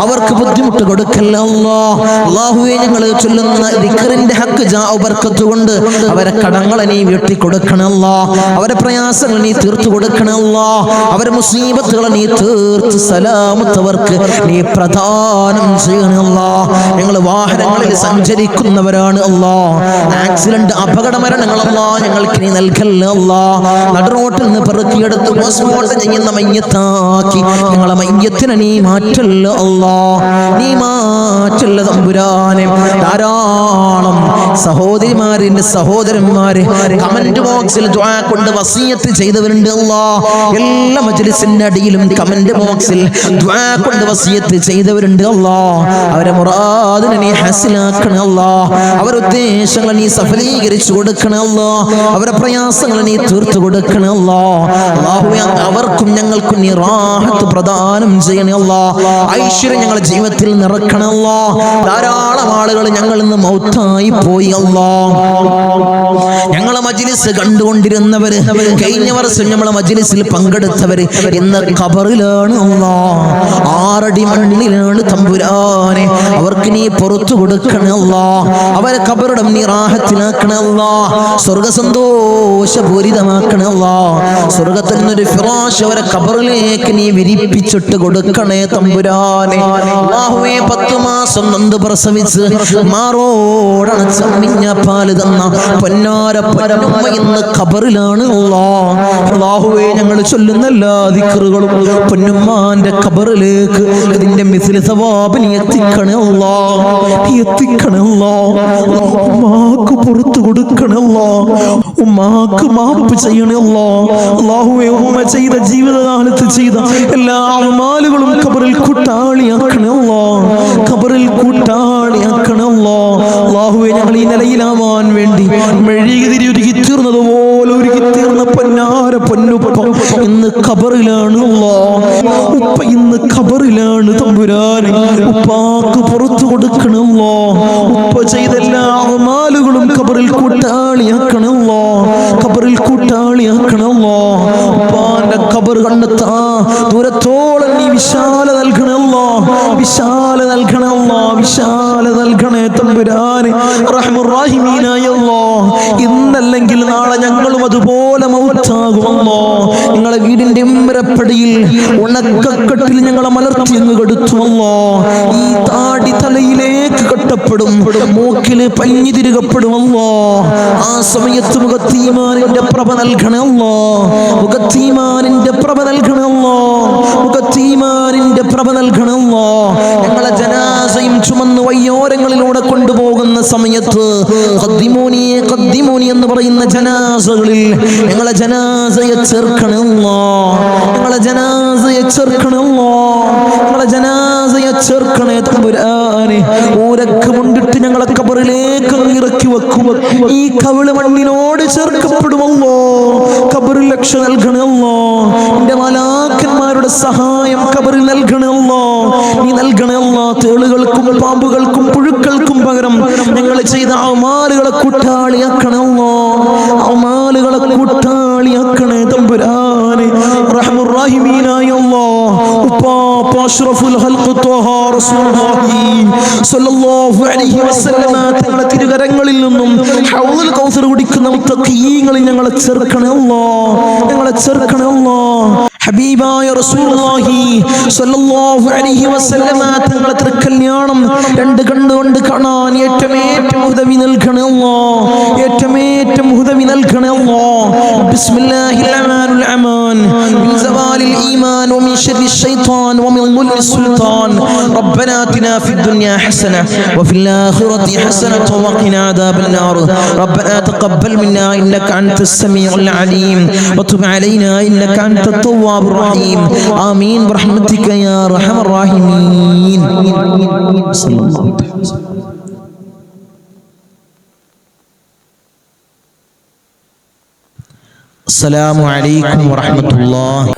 അവർക്ക് ബുദ്ധിമുട്ട് കൊടുക്കല്ല അല്ലാ. അല്ലാഹുവേ, ഞങ്ങൾ ചൊല്ലുന്ന ദിക്റിന്റെ ഹക്ക് ജാഉ ബർക്കത്ത് കൊണ്ട് അവരെ കടങ്ങളെ നീ വീട്ടി കൊടുക്കണമല്ലാ, അവരെ പ്രയാസങ്ങൾ നീ തീർത്തു കൊടുക്കണമല്ലാ, അവരെ മുസീബത്തുകളെ നീ തീർത്ത് സലാമത്തവർക്ക് നീ പ്രദാനം ചെയ്യണമല്ലാ. ഞങ്ങൾ വാഹനങ്ങളിൽ സഞ്ചരിക്കുന്നവരാണ് അല്ലാ, ആക്സിഡന്റ് അപകട മരണങ്ങളല്ലാ ഞങ്ങൾക്ക് നീ നൽകല്ല അല്ലാ. നടുറോട്ടിൽ നിന്ന് പെറുക്കിയെടുത്ത് പോസ്റ്റ്മോർട്ടം ചെയ്യുന്ന മയ്യത്താക്കി ഞങ്ങളെ മയ്യത്തിനെ നീ മാറ്റല്ല അല്ലാ, നീ മാറ്റല്ല തമ്പുരാനെ. ധാരാളം സഹോദരിമാരിന്റെ സഹോദരന്മാര് കമന്റ് ബോക്സിൽ ദുആ കൊണ്ട് വസിയത്ത് ചെയ്തവരുണ്ട് അല്ലാ. എല്ലാ മജ്‌ലിസിന്റെ അടിയിലും കമന്റ് ബോക്സിൽ ദുആ കൊണ്ട് വസിയത്ത് ചെയ്തവരുണ്ട് അല്ലാ. അവരെ മുറാദിനെ നീ ഹാസിലാക്കണേ അല്ലാ, അവരുടെ ഉദ്ദേശങ്ങളെ നീ സഫലീകരിച്ചു കൊടുക്കണേ അല്ലാ, അവരുടെ പ്രയാസങ്ങളെ നീ തീർത്തു കൊടുക്കണേ അല്ലാ. അല്ലാഹുവേ, അവർക്കും ഞങ്ങൾക്കും നീ റാഹത്ത് പ്രദാനം ചെയ്യണേ അല്ലാ, ഐശ്വര്യം ഞങ്ങളുടെ ജീവിതത്തിൽ നിറക്കണേ അല്ലാ. ധാരാളം ആളുകൾ ഞങ്ങളിൽ നിന്ന് മൗത്തായി പോയി അല്ലാ. ഞങ്ങളെ മജ്‌ലിസ് കണ്ടുകൊണ്ടിരുന്നവര്, കഴിഞ്ഞ വർഷം നമ്മളെ മജ്‌ലിസിൽ പങ്കെടുത്തവര് ഇന്ന് ഖബറിലാണ് അല്ലാ, 6 അടി മണ്ണിലാണ് തമ്പുരാനെ. അവർക്ക് നീ പുറത്തു കൊടുക്കണേ അല്ലാ, അവരെ ഖബറിടം നീ റാഹത്തിലാക്കണേ അല്ലാ, സ്വർഗ സന്തോഷപൂരിതമാക്കണേ അല്ലാ. സ്വർഗത്തിൽ നിന്നൊരു ഫിറാശ് അവരെ ഖബറിലേക്ക് നീ വിരിപ്പിച്ചിട്ട് കൊടുക്കണേ തമ്പുരാനെ. അല്ലാഹുവേ, 10 മാസം നൊന്ത് പ്രസവിച്ച് മാറോടണച്ച മിഞ്ഞ പാല് തന്ന പൊന്നാര പൊന്നുമ്മ ഇന്ന് ഖബറിലാണ് അല്ലാ. അല്ലാഹുവേ, ഞങ്ങൾ ചൊല്ലുന്ന എല്ലാ ദിക്റുകളും പൊന്നുമ്മാന്റെ ഖബറിലേക്ക് ഇതിന്റെ മിസ്ലി സവാബ് നീ എത്തിക്കണേ അല്ലാ, നീ എത്തിക്കണേ അല്ലാ. ഉമ്മാക്ക് പുറത്തു കൊടുക്കണേ അല്ലാ, ഉമ്മാക്ക് മാപ്പ് ചെയ്യണേ അല്ലാ. അല്ലാഹുവേ, ഉമ്മ ചെയ്ത ജീവിതകാലത്ത് ചെയ്ത എല്ലാ അമാലുകളും ഖബറിൽ കൂട്ടാളിയാക്കണേ അല്ലാ, ഖബറിൽ കൂട്ടാളിയാക്കണേ അല്ലാ. അല്ലാഹുവേ, ഞങ്ങൾ ഈ നിലയിലാവാൻ വേണ്ടി മെഴുകുതിരി ഒരുക്കി തീർന്നതുപോലെ ഒരുക്കി തീർന്ന പൊന്നാര പൊന്നുപ്പ ഇന്ന് ഖബറിലാണ് അല്ലാ, ഉപ്പ ഇന്ന് ഖബറിലാണ് തമ്പുരാനെ. ഉപ്പാക്ക് പുറത്തു കൊടുക്കണം അല്ലാ, ഉപ്പ ചെയ്ത എല്ലാ അമാലുകളും ഖബറിൽ കൂട്ടാളിയാക്കണം അല്ലാ, ഖബറിൽ കൂട്ടാളിയാക്കണം അല്ലാ. ഉപ്പാന്റെ ഖബർ കണ്ടെത്താ ദൂരത്തോളം നീ വിശാല നൽകണം അല്ലാ, വിശാല നൽകണം അല്ലാ, വിശാല നൽകണേ തമ്പുരാനെ. റഹ്മുർ റഹീമീനായ അല്ലാ, ഇന്നല്ലെങ്കിൽ നാളെ ഞങ്ങളും അതുപോലെ മൗത്താകുമല്ലോ. നിങ്ങളെ വീടിന്റെ ഇമ്പരപ്പടിയിൽ ഉണക്കക്കെട്ടിൽ ഞങ്ങളെ മലർത്തി അങ്ങ് കെടുത്തുമല്ലോ. ഈ താടി തലയിലേക്ക് കെട്ടപ്പെടും, മൂക്കില് പഞ്ഞി തിരുകപ്പെടുമല്ലോ. ആ സമയത്ത് മുഖത്തീമാനിന്റെ പ്രഭ നൽകണമല്ലോ, മുഖത്തീമാനിന്റെ പ്രഭ നൽകണമല്ലോ, മുഖത്തീമാനിന്റെ പ്രഭ നൽകണമല്ലോ. ഞങ്ങളെ ജനാസയും ചുമന്ന് വയ്യോരങ്ങളിലൂടെ കൊണ്ടുപോകുന്ന സമയത്ത് ഖദ്ദിമൂനി ഖദ്ദിമൂനി എന്ന് പറയുന്ന ജനാസകളിൽ ഞങ്ങളെ ജനാസയെ ചേർക്കണമല്ലോ, ഞങ്ങളെ ജനാസയെ ചേർക്കണമല്ലോ, ഞങ്ങളെ ജനാസയെ ചേർക്കണേ തമ്പുരാനെ. ഊരക്ക് മുണ്ടിട്ട് ഞങ്ങളെ ഖബറിലേക്ക് ഇറക്കി വെക്കും, ഈ കവിള് മണ്ണിനോട് ചേർക്കപ്പെടുമല്ലോ. ഖബറിൽ രക്ഷ നൽകണമല്ലോ, എന്റെ മലാക്കന്മാരുടെ സഹായം ഖബറിൽ നൽകണമല്ലോ, നീ നൽകണമല്ലോ. തേളുകൾക്കും പാമ്പുകൾക്കും പുഴുക്കൾക്കും പകരം ഞങ്ങൾ ചെയ്ത അമാലുകളെ കൂട്ടാളിയാക്കണമല്ലോ, അമാലുകളെ കൂട്ടാളിയാക്കണേ തമ്പുരാനെ. റഹ്മുർ റഹീമീനായ അല്ലാഹ്, ഉപ്പാപ്പ അഷ്റഫുൽ ഖൽഖ് ത്വഹ റസൂലുള്ളാഹി സ്വല്ലല്ലാഹു അലൈഹി വസല്ലമ തങ്ങളുടെ തിരുകരങ്ങളിൽ നിന്നും ഹൗദുൽ കൗസർ കുടിക്കുന്ന മുത്തഖീങ്ങളിൽ ഞങ്ങളെ ചേർക്കണേ അല്ലാഹ്, ഞങ്ങളെ ചേർക്കണേ അല്ലാഹ്. ഹബീബായ റസൂലുള്ളാഹി സ്വല്ലല്ലാഹു അലൈഹി വസല്ലമ തങ്ങളുടെ തിരുക്കല്യാണം 2 കണ്ണുകൊണ്ട് കാണാൻ ഏറ്റവും ഉദവി നൽകണേ അല്ലാഹ്, ഏറ്റവും ഉദവി നൽകണേ അല്ലാഹ്. ബിസ്മില്ലാഹിർ റഹ്മാനിർ റഹീം. മിൻ സവാലിൽ ഈമാൻ വമിൻ ശർരിൽ ശൈത്താൻ വമിൻ ദുൽമിൽ സുൽത്താൻ. റബ്ബനാ ആതിനാ ഫിദ് ദുനിയാ ഹസന വഫിൽ ആഖിറതി ഹസനത വഖിനാ അദാബൻ നാർ. റബ്ബനാ തഖബ്ബൽ മിന്നാ ഇന്നക അൻതസ് സമീഉൽ അലീം വതുബ് അലൈനാ ഇന്നക അൻതത് തവ്വാബുർ റഹീം. ആമീൻ ബിറഹ്മതിക യാ അർഹമർ റഹീമീൻ. സല്ലല്ലാഹു അലൈഹി വസല്ലം. അസ്സലാമു അലൈക്കും വറഹ്മത്തുള്ളാഹി